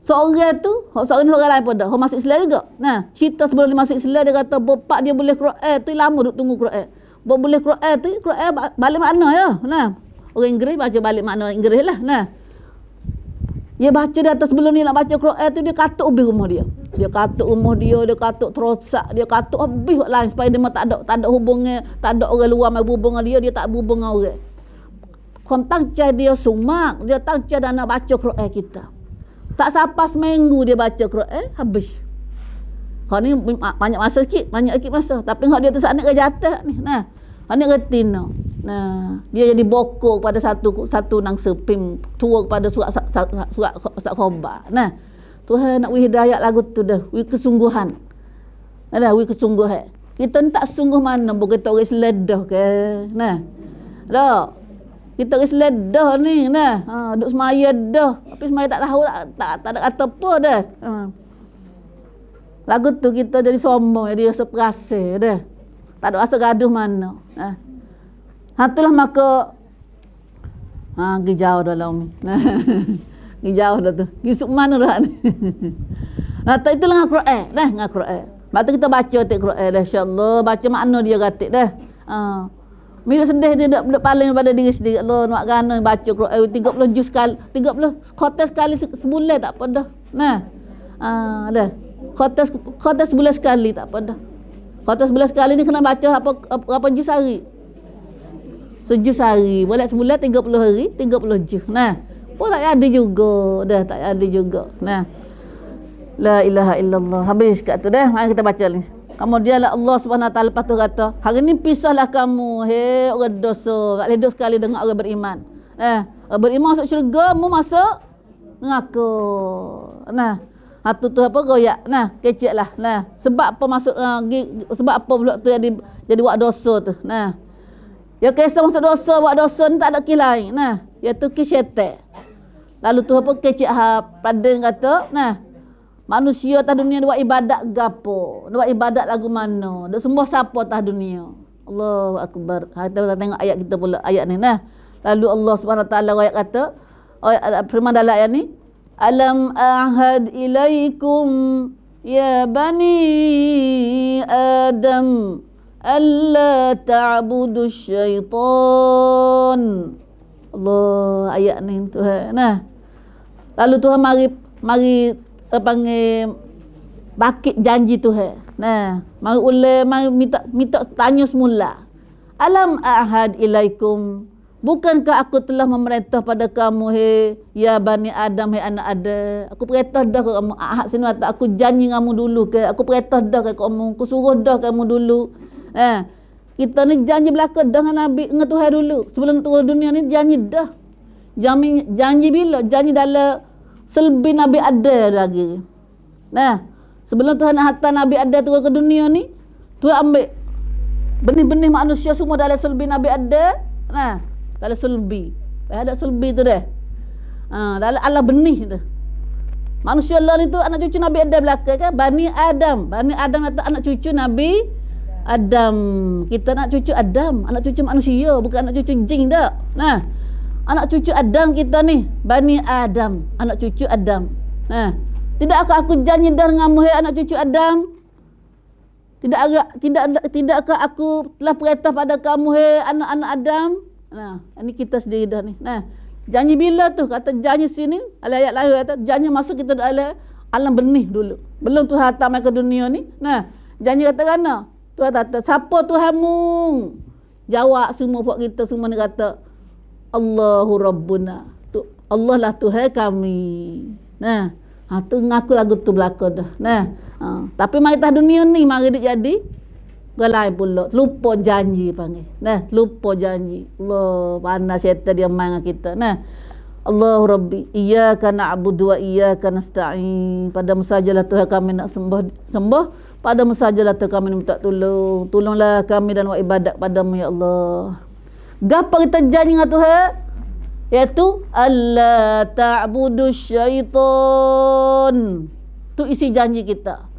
Seorang tu, seorang lain pun dah. Orang masuk Islam juga. Nah, cerita sebelum dia masuk Islam dia kata bapak dia boleh Quran tu lama duk tunggu Quran. Boleh Quran tu Quran balik makna ya. Nah. Orang Inggeris baca balik makna Inggeris lah. Nah. Dia baca di atas sebelum ni nak baca Quran tu dia katuk habis rumah dia. Dia katuk rumah dia katuk terosak, dia katuk habis orang lain supaya dia tak ada hubungan, tak ada orang luar mai berhubung dengan dia tak berhubung dengan orang. Kon tangcai dia sumak, dia tangcai dan nak baca Quran kita. Tak sampai seminggu dia baca Quran habis. Kau ni banyak masa sikit, banyak masa. Tapi hak dia tu saat ni ke jatuh ni. Nah, hak ni retina. Nah, dia jadi bokok pada satu nang sepim tua kepada surat khabar. Nah, Tuhan nak hidayah lagu tu dah, kesungguhan. Ada kesungguhan. Kita ni tak sungguh mana begitu orang seledah ke. Nah. Dah. Kita orang seledah ni nah. Duk semaya dah. Tapi semaya tak tahu tak ada kata apa dah. Lagu tu kita jadi sombong, jadi rasa perasa dah. Tak ada rasa gaduh mana. Itulah maka pergi jauh dalam ni. Pergi jauh dah tu. Pergi suk mana dah ni. Nah, tak itulah dengan Quran. Dah dengan Quran. Lepas tu kita baca tik Quran dah insya-Allah, baca makna dia gatik dah. Bila sedih dia duk paling pada diri sendiri. Allah nak gana baca Quran 30 juz sekali, 30 khotas sekali sebulan tak apa dah. Nah. Dah. Khotas sebulan sekali tak apa dah. Khotas sebulan sekali ni kena baca apa juz hari? Sejuz hari. Boleh sebulan 30 hari, 30 juz. Nah. Pun tak ada juga. Dah tak ada juga. Nah. La ilaha illallah. Habis kat tu dah. Mari kita baca ni. Kemudian Allah Subhanahu Wa Taala lepas tu kata, hari ni pisahlah kamu, hei orang dosa. Tak boleh duduk sekali dengan orang beriman. Orang beriman masuk syurga, mu masuk neraka. Nah. Tu apa goyak. Nah, keceklah. Nah, sebab apa masuk sebab apa pula tu jadi buat dosa tu. Nah. Ya kisah masuk dosa, buat dosa ni tak ada kes lain. Nah, iaitu kes syaitan. Lalu tu apa kecek pada kata, nah, manusia atas dunia buat ibadat gapo? Buat ibadat lagu mana? Dak sembah siapa atas dunia? Allahu akbar. Kita tengok ayat kita pula ayat ni nah. Lalu Allah Subhanahu Wa Taala ayat kata, firman dalam ayat ni, alam ahad ilaikum ya bani adam alla ta'budu syaitan. Allah ayat ni Tuhan. Nah. Lalu Tuhan mari panggil bakit janji Tuhan. Nah, mari minta tanya semula. Alam ahad ilaikum, bukankah aku telah memerintah pada kamu ya bani Adam, anak Adam. Aku perintah dah ke kamu. Ahad sini kata aku janji kamu dulu ke. Aku perintah dah ke kamu. Aku suruh dah kamu dulu. Kita ni janji belaka dah dengan Nabi, dengan Tuhan dulu. Sebelum turun dunia ni janji dah. Janji bila? Janji dalam selbi Nabi ada lagi. Nah, sebelum Tuhan nak hantar Nabi ada turun ke dunia ni, Tuhan ambil benih-benih manusia semua dalam selbi Nabi ada. Nah, dalam selbi. Ada selbi tu dah. Dalam alam benih tu. Manusia Allah ni tu anak cucu Nabi Adam belaka kan? Bani Adam. Bani Adam atau anak cucu Nabi Adam. Kita nak cucu Adam, anak cucu manusia, bukan anak cucu jin dak. Nah, anak cucu Adam kita ni, Bani Adam, anak cucu Adam. Nah, tidakkah aku janji dah denganmu anak cucu Adam? Tidakkah aku telah perintah pada kamu anak-anak Adam? Nah, ini kita sendiri dah ni. Nah, janji bila tu? Kata janji sini, ayat lain kata janji masuk kita dalam alam benih dulu. Belum tu hantar mai ke dunia ni. Nah, janji kata kana? Tuhan kata, siapa Tuhanmu? Jawab semua buat kita semua ni kata, Allahu Rabbuna. Tu Allah lah Tuhan kami. Nah, tu ngaku lagu tu belaka dah. Nah, tapi mari atas dunia ni mari dia jadi galai pula. Lupa janji panggil. Nah, lupa janji. Allah panas syaitan dia main dengan kita. Nah, Allahu Rabbi, iyyaka na'budu wa iyyaka nasta'in. Padamu sajalah Tuhan kami nak sembah. Padamu sajalah Tuhan kami minta tolong. Tolonglah kami dan buat ibadat padamu ya Allah. Gapo kita janji dengan Tuhan? Iaitu alla ta'budu syaitan. Tu isi janji kita.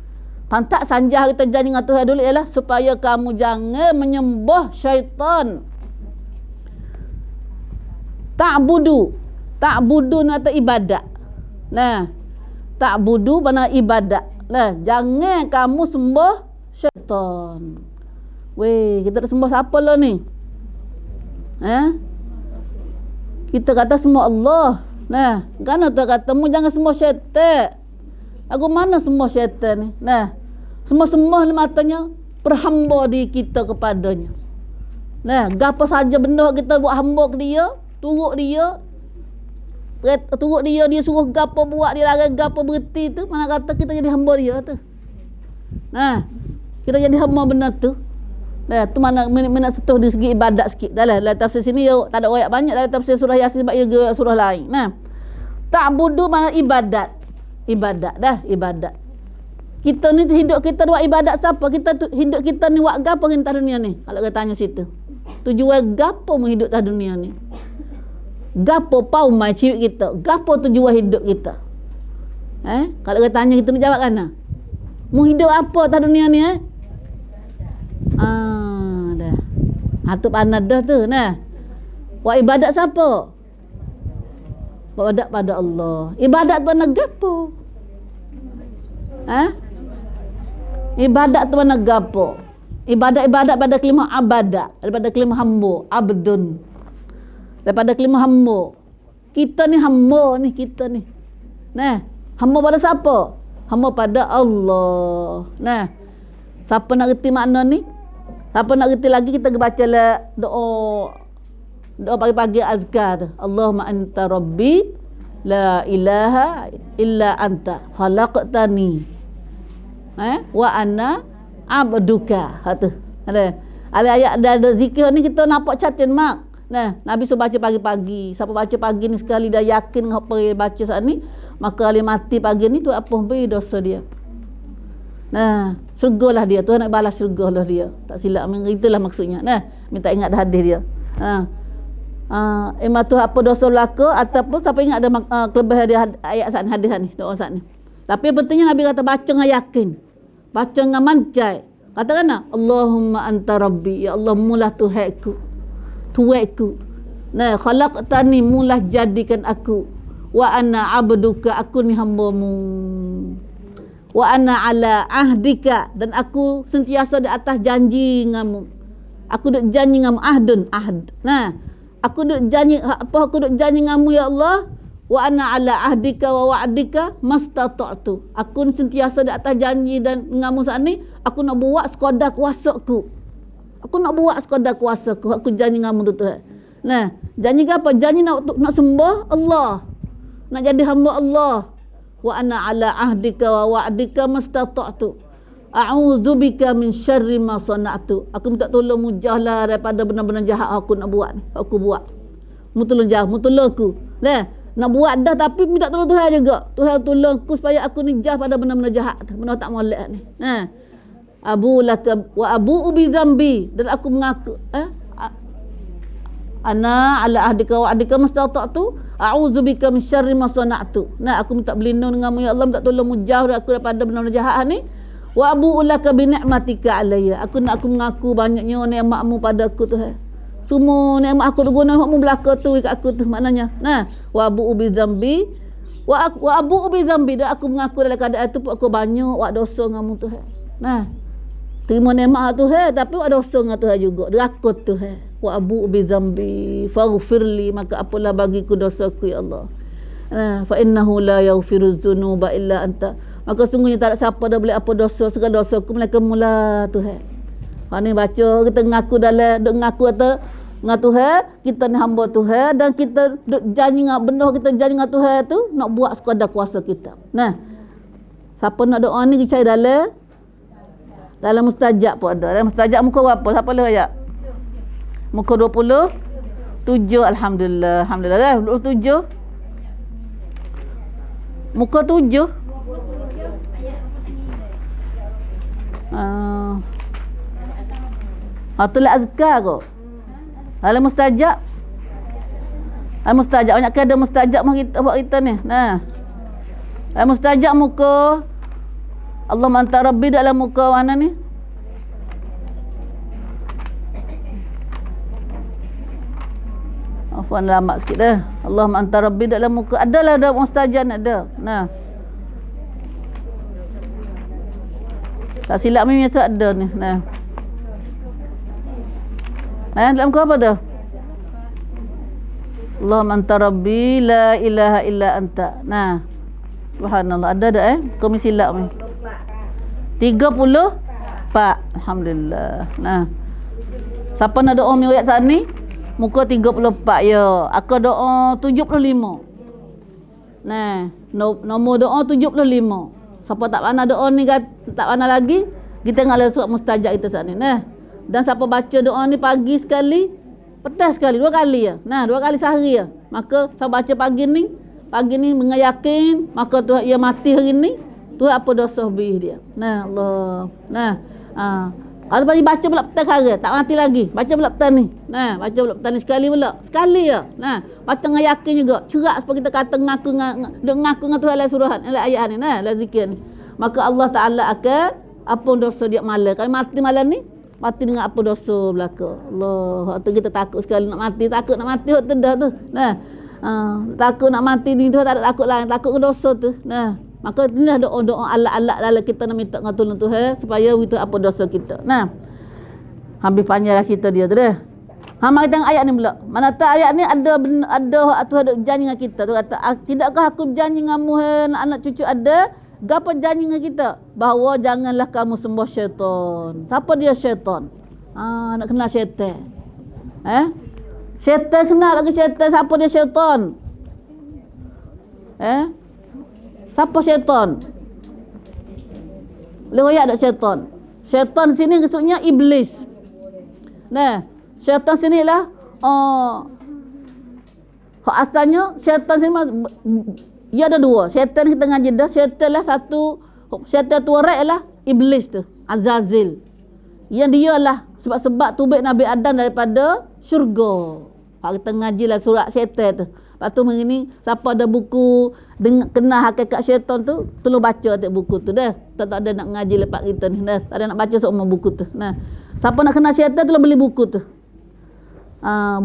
Pantak sanjah kita janji dengan Tuhan dulu ialah supaya kamu jangan menyembah syaitan. Ta'budu ni atau ibadat. Nah, ta'budu mana ibadat. Nah, jangan kamu sembah syaitan. Weh, kita nak sembah siapa lah ni? Kita kata semua Allah. Nah, kan tu kata mu jangan sembah syaitan. Aku mana sembah syaitan ni? Nah, sembah ni matanya perhamba diri kita kepadanya. Nah, gapo saja benda kita buat hamba ke dia, turut dia, dia suruh gapo buat, dia larang gapo berhenti tu, mana kata kita jadi hamba dia tu. Nah, kita jadi hamba benar tu. Nah, tu mana sentuh dari segi ibadat sikit. Dalam tafsir sini tak ada ayat banyak dalam tafsir surah Yasin sebab ia surah lain. Nah, ta'budu mana ibadat. Ibadat. Kita ni hidup kita buat ibadat siapa? Hidup kita ni buat gapo kita dunia ni? Kalau kita tanya situ. Tujuan gapo mu hidup di dunia ni? Gapo pau mai ciut kita? Gapo tujuan hidup kita? Kalau kita tanya kita nak jawab kan? Mu hidup apa di dunia ni dah. Tu panad dah tu nah. Buat ibadat siapa? Ibadat pada Allah. Ibadat tu mana gapo? Ibadat tu mana gapo? Ibadat pada kelima abadat, daripada kelima hamba, abdun. Daripada kelima hamba. Kita ni hamba ni, kita ni. Nah, hamba pada siapa? Hamba pada Allah. Nah, siapa nak reti makna ni? Siapa nak reti lagi, kita baca lah doa pagi-pagi azkar tu. Allahumma anta rabbi la ilaha illa anta khalaqtani wa ana abduka. Ha tu. Ada ayat ada zikir ni kita nampak catin mak. Nah, Nabi suruh baca pagi-pagi. Siapa baca pagi ni sekali dah yakin apa yang baca saat ni, maka kali mati pagi ni tu apa pun dosa dia. Nah, syurgalah dia. Tuhan nak balas syurgalah dia. Tak silap, itulah maksudnya. Nah, minta ingat dah hadis dia. Emang tu apa dosa belaka ataupun siapa ingat ada kelebihan dia ayat saat ni, hadis saat ni, doa saat ni. Tapi pentingnya Nabi kata baca dengan yakin. Baca dengan mancai. Katakanlah Allahumma anta rabbi, ya Allah mulah Tuhanku. Tuhanku. Nah, khalaqtani mulah jadikan aku. Wa ana abduka, aku ni hamba-Mu. Wa ana ala ahdika, dan aku sentiasa di atas janji denganmu. Aku duk janji denganmu, ahd. Nah, aku duk janji aku duk janji denganmu ya Allah. Wa ana ala ahdika wa wa'dika mastata'tu. Aku sentiasa di atas janji dan denganmu saat ni, aku nak buat sekadar kuasaku. Aku nak buat sekadar kuasaku. Aku janji denganmu tu Tuhan. Nah, janji apa? Janji nak sembah Allah. Nak jadi hamba Allah. Wa ana ala ahdika wa wa'dika mastata'tu. A'udzubika min syarri ma sana'tu. Aku minta tolong mujahlah daripada benda-benda jahat aku nak buat ni. Aku buat. Mu tolong aku. Nah, nak buat dah tapi minta tolong Tuhan juga. Tuhan tolong aku supaya aku ni jah pada benda-benda jahat, benda tak molek ni. Abu laka wa abu bi dzambi, dan aku mengaku ana ala ahdika wa ahdika mastata'tu a'udzubika min syarri ma sana'tu. Nah, aku minta berlindung denganmu ya Allah, minta tolong mujah aku daripada benda-benda jahat ni. Wa abu laka bi ni'matika alayya, aku mengaku banyaknya nikmat-Mu padaku Tuhan. Semua nikmat aku guna hak-Mu belaka tu kat aku tu maknanya. Nah, wa abu bi dzambi wa abu bi dzambi, dan aku mengaku dalam keadaan tu aku banyak buat dosa denganmu Tuhan. Nah, terima nikmat Tuhan tapi buat dosa dengan Tuhan juga. Deraka Tuhan. Wa abu bi dzambi faghfirli, maka apalah bagiku dosaku ya Allah. Fa innahu la yaghfiru dzunuba illa anta. Maka sungguhnya tak ada siapa dah boleh apa dosa, segala dosaku melainkan Mu-Lah Tuhan. Ni baca kita ngaku dalam ngaku kata dengan Tuhan, kita ni hamba Tuhan, dan kita janji dengan benda kita janji dengan Tuhan tu nak buat sekadar kuasa kita. Nah, siapa nak doa ni kita cari dalam mustajab pun ada. Dalam mustajab muka berapa? Siapa boleh ayat? Muka 27. Alhamdulillah. Alhamdulillah dah 27. Muka 7. Tulis azkar ke? Dalam mustajab. Dalam mustajab banyak ada mustajab buat kita ni. Nah. Dalam mustajab muka Allahumma anta rabbi, dalam muka mana ni? Afwan lama sikit dah. Allahumma anta rabbi, dalam muka adalah ada mustajab ada. Nah. Tak silap memang tak ada ni. Nah. Dalam muka apa tu? Allahumma anta rabbi la ilaha illa anta. Nah. Subhanallah, ada dah kau mesti silap ni. 34. Alhamdulillah. Nah. Siapa nak doa ayat saat ni? Muka 34 ya. Aku doa 75. Nah, nombor doa 75. Siapa tak pandai doa ni tak pandai lagi, kita ngalah surat mustajab kita saat ni. Nah. Dan siapa baca doa ni pagi sekali, petang sekali, 2 kali ya. Nah, 2 kali sehari ya. Maka siapa baca pagi ni dengan yakin, maka Tuhan ia mati hari ni, Tuhan apa dosa bih dia. Nah, Allah. Nah, kalau bagi baca pula petang hari, tak mati lagi. Baca pula petang ni. Nah, baca pula petang ni sekali pula. Sekali ya. Nah, baca dengan yakin juga. Cerak seperti kita kata ngaku dengan Tuhan dalam surah ayat ni, nah, dalam zikir ni. Maka Allah Taala akan apa dosa dia malam. Kalau mati malam ni, mati dengan apa dosa belaka. Allah, waktu kita takut sekali nak mati, takut nak mati waktu dah tu. Nah, Takut nak mati ni tu tak ada takut lain, takut ke dosa tu. Nah, maka inilah doa-doa alat-alat dalam kita nak minta dengan tolong Tuhan supaya itu apa dosa kita. Nah, habis panjanglah cerita dia tu dah. Mari tengok ayat ni pula. Mana tak ayat ni ada Tuhan ada janji dengan kita. Tu kata, tidakkah aku janji denganmu anak cucu ada? Gapo janji dengan kita? Bahawa janganlah kamu sembah syaitan. Siapa dia syaitan? Nak kenal syaitan. Syaitan kenal lagi syaitan. Siapa dia syaitan? Siapa syaitan? Boleh royak tak syaitan? Syaitan sini maksudnya iblis. Nah, syaitan sini lah asalnya syaitan sini ia ada dua. Syaitan kita ngaji dah. Syaitan lah satu. Syaitan tu orang lah iblis tu, Azazil. Yang dia lah sebab tubik Nabi Adam daripada syurga. Kita ngaji lah surat syaitan tu. Lepas tu begini, siapa ada buku kenal hakikat syaitan tu, tolong baca atik buku tu dah. Tak ada nak ngaji lepas kita ni dah. Tak ada nak baca semua buku tu. Nah, siapa nak kenal syaitan tolong beli buku tu.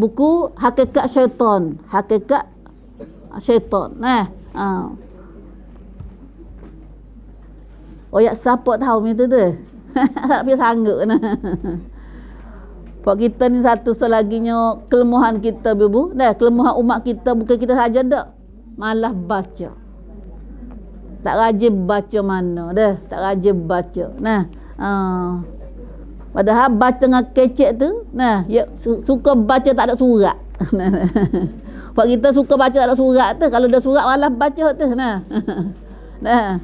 Buku hakikat syaitan. Hakikat syaitan. Ya siapa tahu macam tu. Tak boleh sanggup nah. Pak kita ni satu selaginya kelemahan kita bu. Dah kelemahan umat kita bukan kita saja dak. Malah baca. Tak rajin baca mana dah. Tak rajin baca. Nah, padahal baca dengan kecek tu, nah, ya suka baca tak ada surat. Pak kita suka baca tak ada surat tu. Kalau ada surat malah baca tu. Nah. Nah.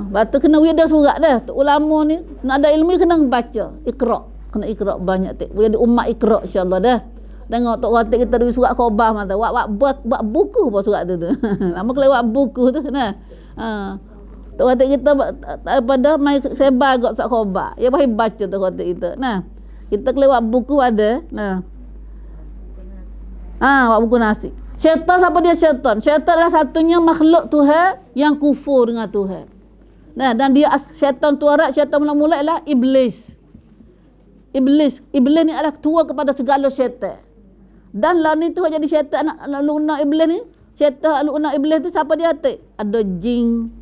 Batu kena ada surat dah. Ulama ni nak ada ilmu kena baca, Iqra. Kena Iqra banyak tak. Dia umat Iqra insya-Allah dah. Tengok tok kata kita ada surat khabar mata. Buat buku apa surat tu. Lama kelewat buku tu. Nah. Tok kata kita daripada mai sebar gak surat khabar. Ya baik baca tok kata kita. Nah. Kita kelewat buku ada. Nah. Buat buku nasi. Syaitan siapa dia syaitan? Syaitan adalah satunya makhluk Tuhan yang kufur dengan Tuhan. Nah, dan dia syaitan tu arat, syaitan mula-mula ialah iblis. Iblis ni adalah tua kepada segala syaitan. Dan lah ni tu jadi syaitan anak luna iblis ni. Syaitan luna iblis tu siapa dia atik? Ada jin.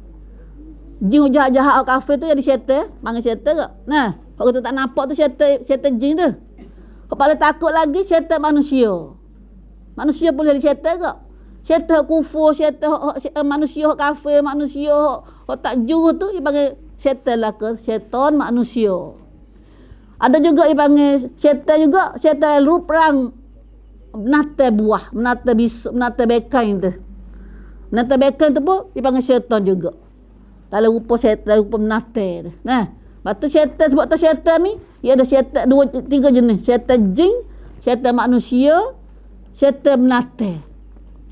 Jin jahat-jahat kafir tu jadi syaitan, panggil syaitan ke? Nah, kalau kita tak nampak tu syaitan jin tu. Kepala takut lagi syaitan manusia. Manusia boleh jadi syaitan ke? Syaitan kufur, syaitan manusia kafir, manusia tak jujur tu dipanggil syaitan lah ke? Syaitan manusia. Ada juga dipanggil syaitan juga, syaitan ruprang menata buah, menata bisuk, menata bekan tu. Menata bekan tu pun dipanggil syaitan juga. Dalam rupa syaitan, rupa menata tu. Nah, lepas tu syaitan, sebab tu syaitan ni, ia ada syaitan tiga jenis. Syaitan jin, syaitan manusia, syaitan menata.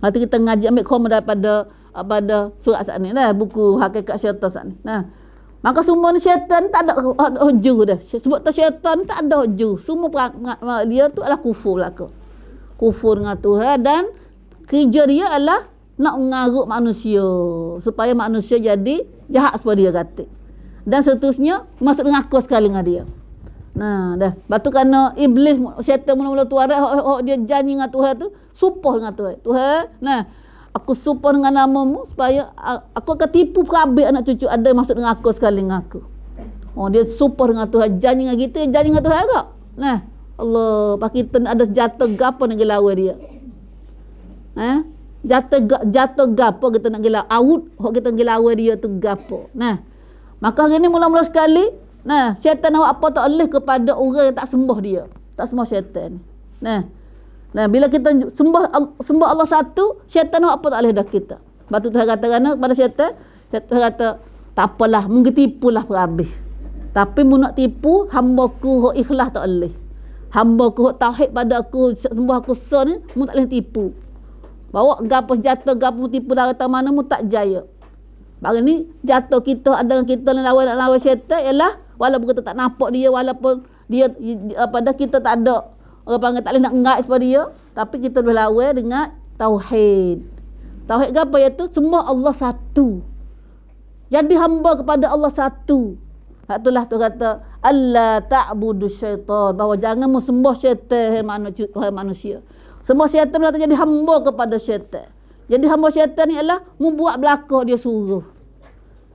Nanti kita ngaji ambil komen daripada surat saat ni lah, buku hakikat syaitan saat ni. Nah, maka semua ni syaitan tak ada hujur dah. Sebab tu syaitan tak ada hujur. Semua dia tu adalah kufur lah ke. Kufur dengan Tuhan dan kerja dia adalah nak mengarut manusia supaya manusia jadi jahat seperti dia kata. Dan seterusnya masuk mengaku sekali dengan dia. Nah, dah. Batu kerana iblis syaitan mula-mula tuarat dia janji dengan Tuhan tu, sumpah dengan Tuhan. Tuhan, nah, aku sumpah dengan namamu supaya aku akan tipu kabeh anak cucu ada masuk dengan aku sekali dengan aku. Dia sumpah dengan Tuhan, janji dengan kita, janji dengan Tuhan agak. Nah, Allah, pak kita ada jatuh gapo nak gelawa dia. Jatuh gapo kita nak gelawa, awut hok kita gelawa dia tu gapo. Nah, maka hari ni mula-mula sekali, nah, syaitan nak apa tak boleh kepada orang yang tak sembah dia. Tak sembah syaitan. Nah, bila kita sembah Allah satu, syaitan nak apa tak boleh dah kita. Batu Tuhan kata kepada syaitan kata, tak apalah, mungkin tipulah habis. Tapi mu nak tipu, hamba-Ku hok ikhlas tak boleh. Hamba-Ku hok tauhid pada aku, sembah aku ni, mu tak boleh tipu. Bawa gapo jatuh, gapo tipu daratan mana mu tak jaya. Baru ni jatuh kita ada kita lawan syaitan ialah walaupun kita tak nampak dia, walaupun dia pada kita tak ada orang panggil tak boleh nak ngait pada dia, tapi kita boleh lawan dengan tauhid. Tauhid ke apa iaitu semua Allah satu. Jadi hamba kepada Allah satu. Itulah tu kata Allah ta'budu syaitan, bahawa jangan sembah syaitan hai manusia. Semua syaitan nak jadi hamba kepada syaitan. Jadi hamba syaitan ni ialah membuat belaka dia suruh.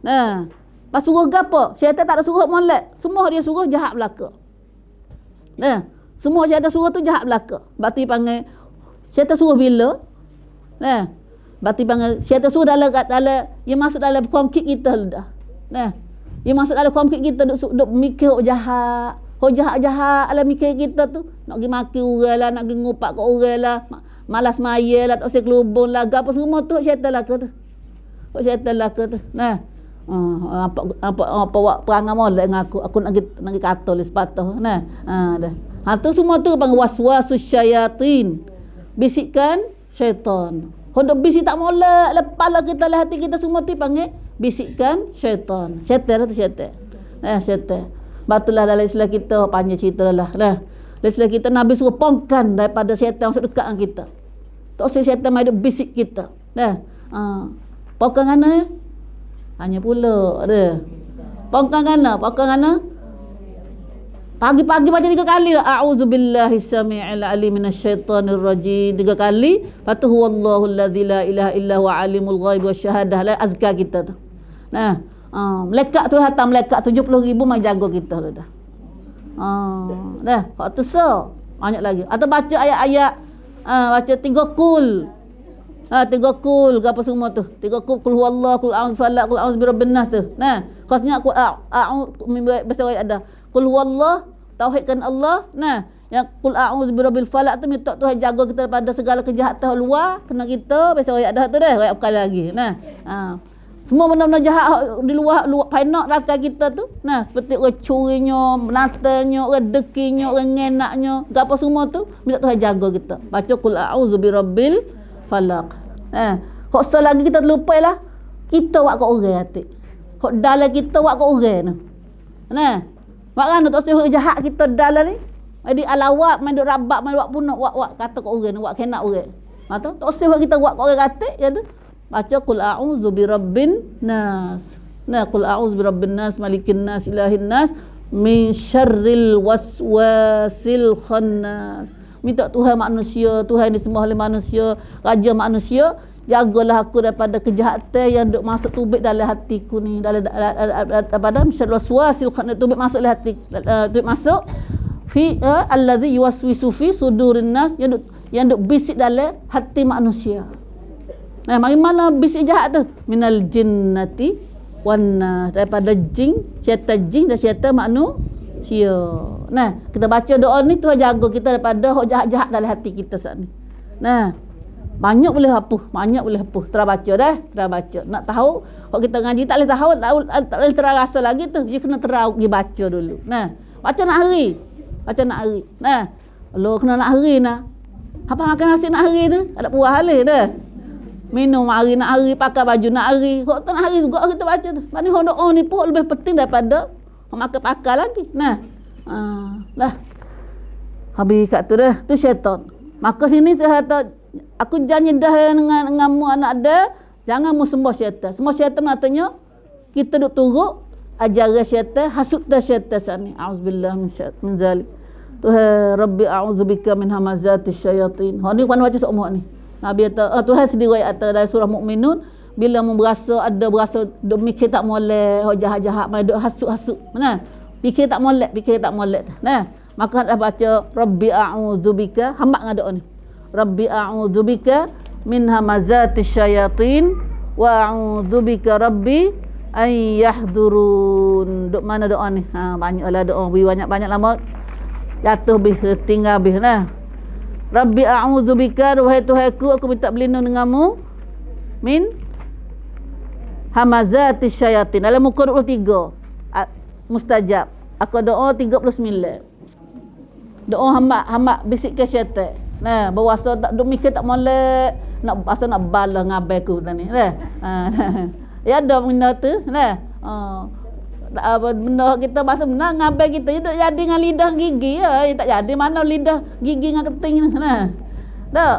Nah, pas suruh gapo? Syaitan tak ada suruh molek. Semua dia suruh jahat belaka. Nah, semua syaitan suruh tu jahat belaka. Berarti panggil syaitan suruh bila? Nah, berarti panggil syaitan suruh dalam dia masuk dalam kongkit kita dah. Nah, dia masuk dalam kongkit kita duk mikir jahat. Jahat-jahat ala mikir kita tu nak pergi maki orang lah, nak pergi ngupak kat orang lah, malas maya lah, tak usah kelubun lah, apa semua tu syaitan lah ke tu. Syaitan lah ke tu. Nah, apa buat perangai molek dengan aku nak pergi kata oleh sepatah. Nah, dah. Tu semua tu panggil waswasus syaitin. Bisikan syaitan. Hendak bisik tak molek, kepala kita lah, hati kita semua tu panggil bisikan syaitan. Syaitan tu syaitan. Syaitan. Batulah dalam Islam kita panjang cerita lah. Dalam Islam kita Nabi suruh pongkan daripada syaitan masuk dekat dengan kita. Tak usah syaitan mai duk bisik kita. Pongkan mana? Hanya pula ada. Pongkan mana? Pagi-pagi baca 3 kali lah. A'udzubillahi samii'il 'alim minasyaitonir rajim 3 kali. Fatu huwallahu allazi la ilaha illa huwa alimul ghaib wasyahadah. Lah azkar kita tu. Melekat tu hantar melekat 70,000 mai jaga kita dah. Dah, hak tu banyak lagi. Atau baca ayat-ayat baca 3 kul. 3 kul apa semua tu. 3 kul huwallahu, kul a'udzu falaq, kul a'udzu birabbin nas tu. Nah, khasnya kul bahasa ayat ada. Kul huwallahu, tauhidkan Allah. Nah, yang kul a'udzu birabbil falaq tu minta Tuhan jaga kita daripada segala kejahatan luar kena kita, bahasa ayat dah tu dah. Ayat sekali lagi. Nah, semua benda-benda jahat di luar panak rakan kita tu. Nah, seperti orang curinya, menatanya, orang dekinya, orang ngenaknya, apa semua tu minta Tuhan jaga kita. Baca qul a'udzu birabbil falaq. Hok lagi kita terlupa lah. Kita buat kat orang hati. Hok dalam kita buat kat orang tu. Nah, makna tak usah jahat kita dalam ni. Jadi alawak main duk rabak, main buat punuk, buat kata kat orang, buat kenak orang. Tak usah kita buat kat orang hati ya tu. Baca qul a'udzu birabbin nas. Nah, qul a'udzu birabbin nas, malikin nas, ilahin nas, min syarril waswasil khannas. Minta Tuhan manusia, Tuhan disembah oleh manusia, raja manusia, jagalah aku daripada kejahatan yang duk masuk tubik dalam hatiku ni, dalam daripada syarril waswasil khannas, tubik masuk dalam hati, tubik masuk fi allazi yuwaswisu fi sudurin nas, yang duk bisik dalam hati manusia. Mari mana bisik jahat tu? Minal jinnati wan nas, daripada jin, syaitan jin dan syaitan manusia. Nah, kita baca doa ni Tuhan jaga kita daripada hak jahat-jahat dalam hati kita saat ni. Nah, banyak boleh hapus. Terus baca dah, terus baca. Nak tahu hak kita ngaji tak boleh tahu, tak boleh terasa lagi tu. Dia kena terus pergi baca dulu. Nah, baca nak hari. Nah, lo kena nak hari nah. Apa makan nasi nak hari tu? Ada puas halih dah. Minum hari nak hari, pakai baju nak hari. Hak tu nak hari juga kita baca tu. Maknanya hak doa ni pun lebih penting daripada makan pakai lagi. Nah. Dah. Habis kat tu dah. Tu syaitan. Maka sini tu kata aku janji dah denganmu anak dia, jangan mu sembah syaitan. Semua syaitan artinya kita duk turut ajaran syaitan, hasud dah syaitan sani. Auzubillah min zalik. Tuhan Rabbi a'udzubika min hamazatis syayatin. Hak ni mana baca semua ni. Nabi kata, Tuhan sendiri kata dalam surah Mukminun, bila berasa duk mikir tak molek, hok jahat-jahat, mai duk hasut-hasut. Mana? Fikir tak molek. Nah, maka dah baca Rabbi a'udzubika, hamba dengan doa ni. Rabbi a'udzubika min hamazatis syayatin wa a'udzubika rabbi ay yahdurun. Duk mana doa ni? Banyaklah doa, banyak lama jatuh tinggal nah. Rabbi a'udzubika, wahai Tuhanku, aku minta berlindung denganmu min hamazatis syayatin. Dalam muka 23 mustajab. Aku doa 39. Doa hamba bisik ke syaitan. Nah, berwasa tak duk mikir tak molek, nak balas ngabai aku tadi. Nah. Ya ada benda tu, nah. Benda kita bahasa benar ngabai kita je tak jadi dengan lidah gigi ya. Tak jadi mana lidah gigi dengan keting nah. Tak.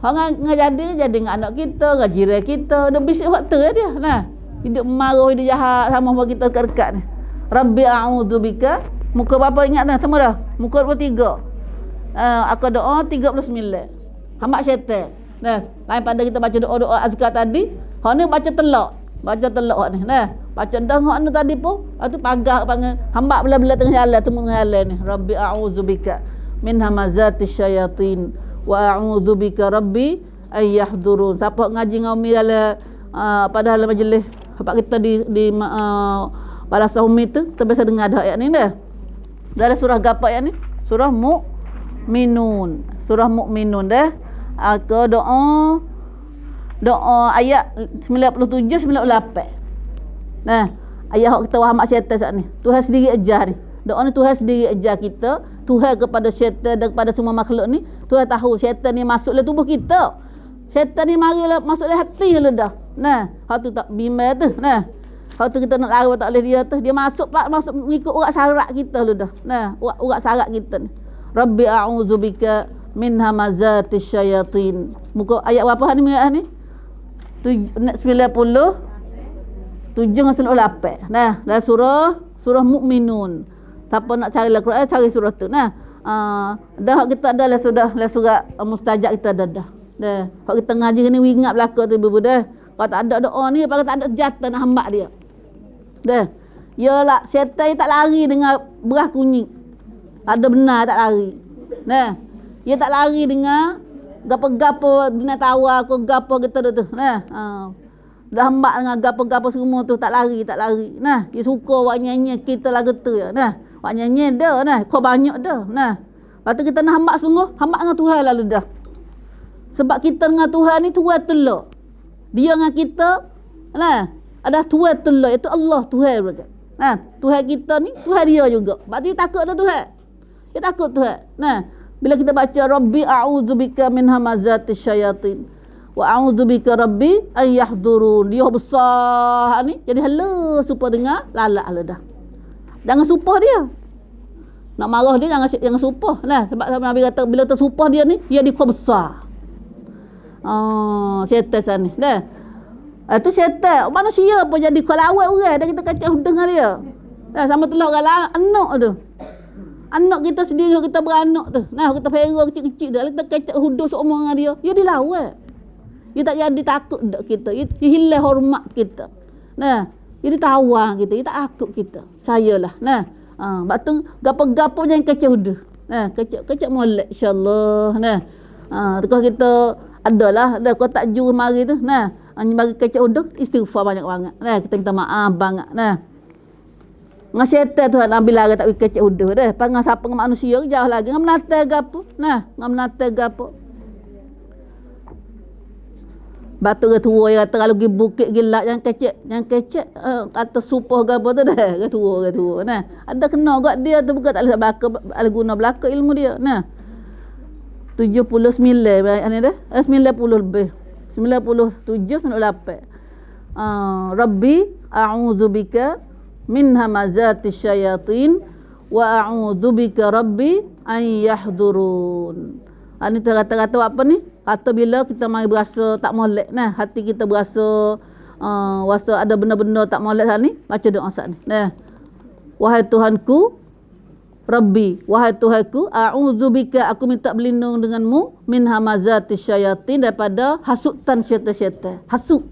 Hang jadi dengan anak kita, dengan jiran kita, dah bisik waktu dia. Nah. Hidup marah, hidup jahat sama kita dekat ni. Rabbi a'udzubika. Muka berapa ingat dah sama dah? Muka 23. Aku doa 39. hamba syaitan. Nah, lain pada kita baca doa-doa azkar tadi, hak ni baca telak. Baca telak hak ni. Nah, baca dah hak ni tadi pun, tu pagah panggil hamba bila-bila tengah jalan, temu tengah jalan ni. Rabbi a'udzubika min hamazatis syayatin wa a'udzubika rabbi ay yahdurun. Siapa ngaji dengan umi dalam pada dalam majlis apa kita di Balasah Umi tu, kita biasa dengar dah ayat ni dah. Dalam surah gapo ayat ni? Surah Mukminun. Surah Mukminun dah. Ke doa ayat 97 98. Nah, ayat hak kita waham syaitan saat ni. Tuhan sendiri ajar ni. Doa ni Tuhan sendiri ajar kita, Tuhan kepada syaitan dan kepada semua makhluk ni. Tuhan tahu syaitan ni masuk dalam tubuh kita. Syaitan ni marilah masuk dalam hati lah dah. Nah, hak tu tak bimbang tu. Nah, hak tu kita nak lari tak boleh dia tu. Dia masuk mengikut urat sarak kita lu dah. Nah, urat sarak kita ni. Rabbi a'udzubika min hamazatis syayatin. Muka ayat berapa ni ayat ni? 90 7 dengan 98. Nah, dalam surah Mukminun. Siapa nak cari Al-Quran, cari surah tu. Nah, dah kita ada lah surah mustajab kita dah. Dah. Hak kita ngaji ni ingat belaka tu ibu dah. Kalau tak ada doa ni, kalau tak ada senjata nak hamba dia. Dah. Yalah, syaitan tak lari dengan beras kunyit. Ada benar tak lari. Nah. Dia tak lari dengan gapo-gapo bina tawar ko gapo kita tu. Nah. Dah hamba dengan gapo-gapo semua tu tak lari. Nah, dia suka buat nyanyi kita lagu tu ya. Nah, buat nyanyi dah nah, kau banyak dah. Nah. Lepas tu kita nak hamba sungguh, hamba dengan Tuhan lalu dah. Sebab kita dengan Tuhan ni Tuhan tolak. Dia dengan kita nah, ada Tuhan tolak, itu Allah Tuhan mereka. Nah, Tuhan kita ni Tuhan dia juga. Sebab dia takut dah Tuhan. Dia takut Tuhan. Nah, bila kita baca Rabbi a'udzubika min hamazatis syayatin wa a'udzubika rabbi ay yahdurun. Dia besar ni jadi hala supaya dengar lalak lah dah. Jangan supah dia. Nak marah dia jangan supah. Nah, sebab Nabi kata bila tersupah dia ni dia dikau besar. Syaitan sana ni. Dah. Itu syaitan. Manusia pun jadi kelawat orang dah kita kacau dengan dia. Dah sama telah orang anak tu. Anak kita sendiri kita beranak tu. Nah, kita fera kecil-kecil dah kita kacau hudus seumur dengan dia. Dia dilawat. Dia tak jadi takut dak kita. Dia hilang hormat kita. Nah, dia ditawar kita, dia tak takut kita. Sayalah. Nah, sebab tu gapo-gapo jangan kacau hudus. Nah, kacau molek insya-Allah. Nah. Tekah kita adalah kau tak juru mari tu. Nah, bagi kacau hudus istighfar banyak-banyak. Nah, kita minta maaf banyak. Nah. Dengan syaitan tu Nabi lari tak kacau hudus dah. Panggil siapa dengan manusia jauh lagi. Dengan menata gapo. Nah, dengan menata gapo. Batu ke tua dia kata kalau pergi bukit gelap yang kecek kata supah ke apa tu dah ke tua. Nah, ada kena kat dia tu bukan tak boleh belaka, ada guna belaka ilmu dia. Nah. 79 ayat ni dah. 90 lebih. 97 98. Rabbi a'udzubika min hamazatis syayatin wa a'udzubika rabbi an yahdurun. Ini kata-kata apa ni? Kata bila kita mari berasa tak molek nah, hati kita berasa rasa ada benda-benda tak molek saat ni, baca doa saat ni. Nah. Wahai Tuhanku, Rabbi, wahai Tuhanku, a'udzubika aku minta berlindung denganmu min hamazatis syayatin daripada hasutan syaitan-syaitan. Hasut.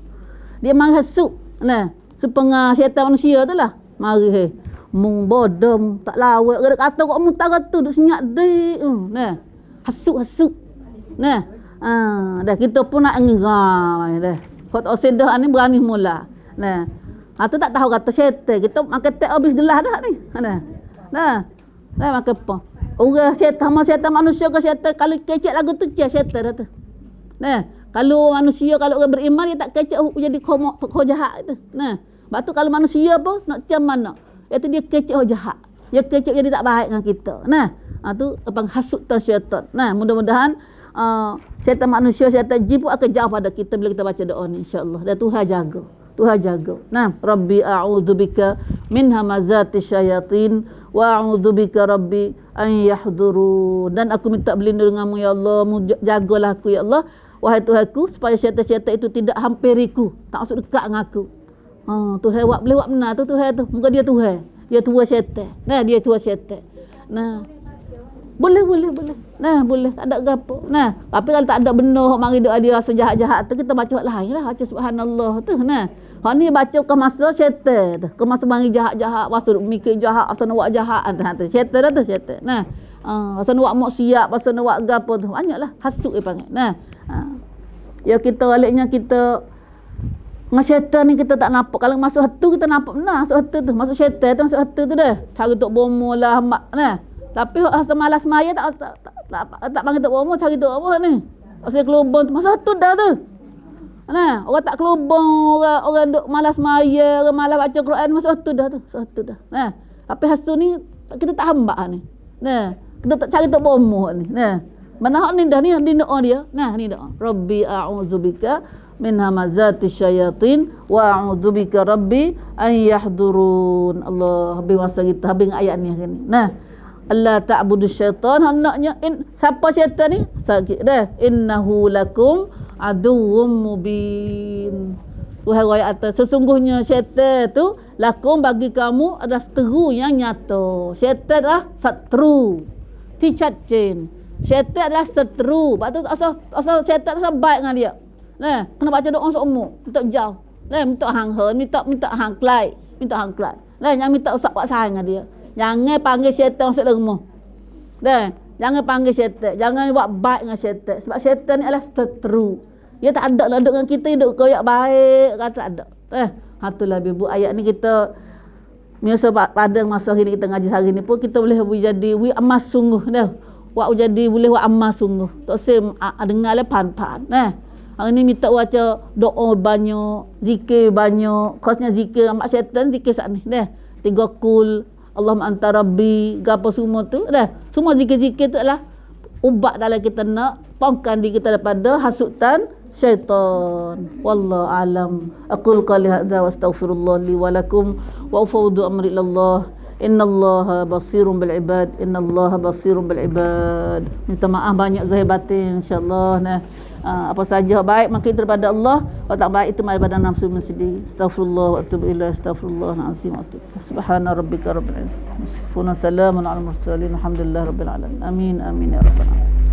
Dia mari hasut. Nah, sepengah syaitan manusia tu lah. Mari mung bodom tak lawak kata kok mu tak tu duk senyap dik. Nah. Hasut. Nah. Dah kita pun nak ngeram dah. Kau tak sedah ni berani mula. Nah. Tu tak tahu kata syaitan. Kita makan teh habis gelas dah ni. Nah. Dah makan apa? Orang syaitan manusia ke syaitan kalau kecek lagu tu syaitan dah tu. Nah, kalau manusia kalau orang beriman dia tak kecek jadi kau jahat tu. Nah. Sebab tu kalau manusia apa nak macam mana? Iaitu dia kecek jahat. Dia kecek jadi tak baik dengan kita. Nah, tu abang hasut syaitan. Nah, mudah-mudahan syaitan manusia, syaitan jin pun akan jauh pada kita bila kita baca doa ni insya-Allah. Dan Tuhan jaga. Nah, Rabbi a'udzubika min hamazatis syayatin wa a'udzubika rabbi an yahdurun. Dan aku minta berlindung denganmu ya Allah, jagalah aku ya Allah. Wahai Tuhanku, supaya syaitan-syaitan itu tidak hampiriku, tak masuk dekat dengan aku. Tuhan boleh buat benar tu Tuhan tu. Muka dia Tuhan. Dia tua syaitan. Nah, dia tua syaitan. Nah. Boleh. Nah, boleh, tak ada gapo. Nah, tapi kalau tak ada benda hok mari dia rasa jahat-jahat tu, kita baca hak lain lah, baca subhanallah tu. Nah, hak ni baca ke masa syaitan tu. Ke masa mari jahat-jahat, masa mikir jahat, masa nak buat jahat tu. Syaitan dah tu, syaitan. Nah, masa nak buat maksiat, masa nak buat gapo tu. Banyaklah hasud dia panggil. Nah, ya kita baliknya kita dengan syaitan ni kita tak nampak. Kalau masuk hatu kita nampak benar masuk hatu tu. Masuk syaitan tu masuk hatu tu dah. Cara tok bomo lah nah. Tapi rasa malas maya tak panggil tok bomo, cari tok bomo ni. Pasal kelubang tu masuk hatu dah tu. Nah, orang tak kelubang, orang duk malas maya, orang malas baca Quran masuk hatu dah tu. Masuk hatu dah. Nah, tapi hatu ni kita tak hamba ni. Nah, kita tak cari tok bomo ni. Nah, mana hak ni dah ni doa dia. Nah, ni doa. Rabbi a'udzubika min hamazati syayatin wa a'udzubika rabbi an yahdurun. Allah, habis masa kita habis ayat ni hari ni. Nah, Allah ta'budu syaitan, hendaknya siapa syaitan ni? Sakit dah. Innahu lakum aduwwum mubin. Tuhan ayat atas, sesungguhnya syaitan tu lakum bagi kamu adalah seteru yang nyata. Syaitan adalah seteru. Ticacin. Syaitan adalah seteru. Sebab tu asal syaitan asal baik dengan dia. Nah, kena baca doa seumur, minta jauh. Nah, minta hang hen, minta hang klai, Nah, yang minta usah buat sayang dengan dia. Jangan panggil syaitan masuk dalam rumah. Dah, jangan panggil syaitan, jangan buat baik dengan syaitan sebab syaitan ni adalah seteru. Dia tak ada lah duduk dengan kita, duduk koyak baik, kata tak ada. Itulah ibu ayat ni kita biasa pada masa hari ni kita ngaji hari ni pun kita boleh jadi amas sungguh dah. Buat jadi boleh buat amas sungguh. Tak sem dengar le pan-pan. Nah, hari ni minta baca doa banyak, zikir banyak. Khasnya zikir amat syaitan, zikir saat ni. Dah. 3 kul, Allahumma anta rabbi, gapo semua tu. Dah. Semua zikir-zikir tu adalah ubat dalam kita nak pangkan diri kita daripada hasutan syaitan. Wallahu alam. Aqul qali hadza wa astaghfirullah li wa lakum wa ufawwidu amri ilallah. Innallaha basirun bil ibad. Minta maaf banyak zahir batin insyaallah. Nah, apa saja baik maka itu daripada Allah, kalau tak baik itu daripada nafsu sendiri. Astaghfirullah wa atubu ilaih. Astaghfirullahal azim wa atubu. Subhana rabbika rabbil izzati amma yasifun. Salamun alal mursalin. Alhamdulillah rabbil alamin. Amin ya rabbal alamin.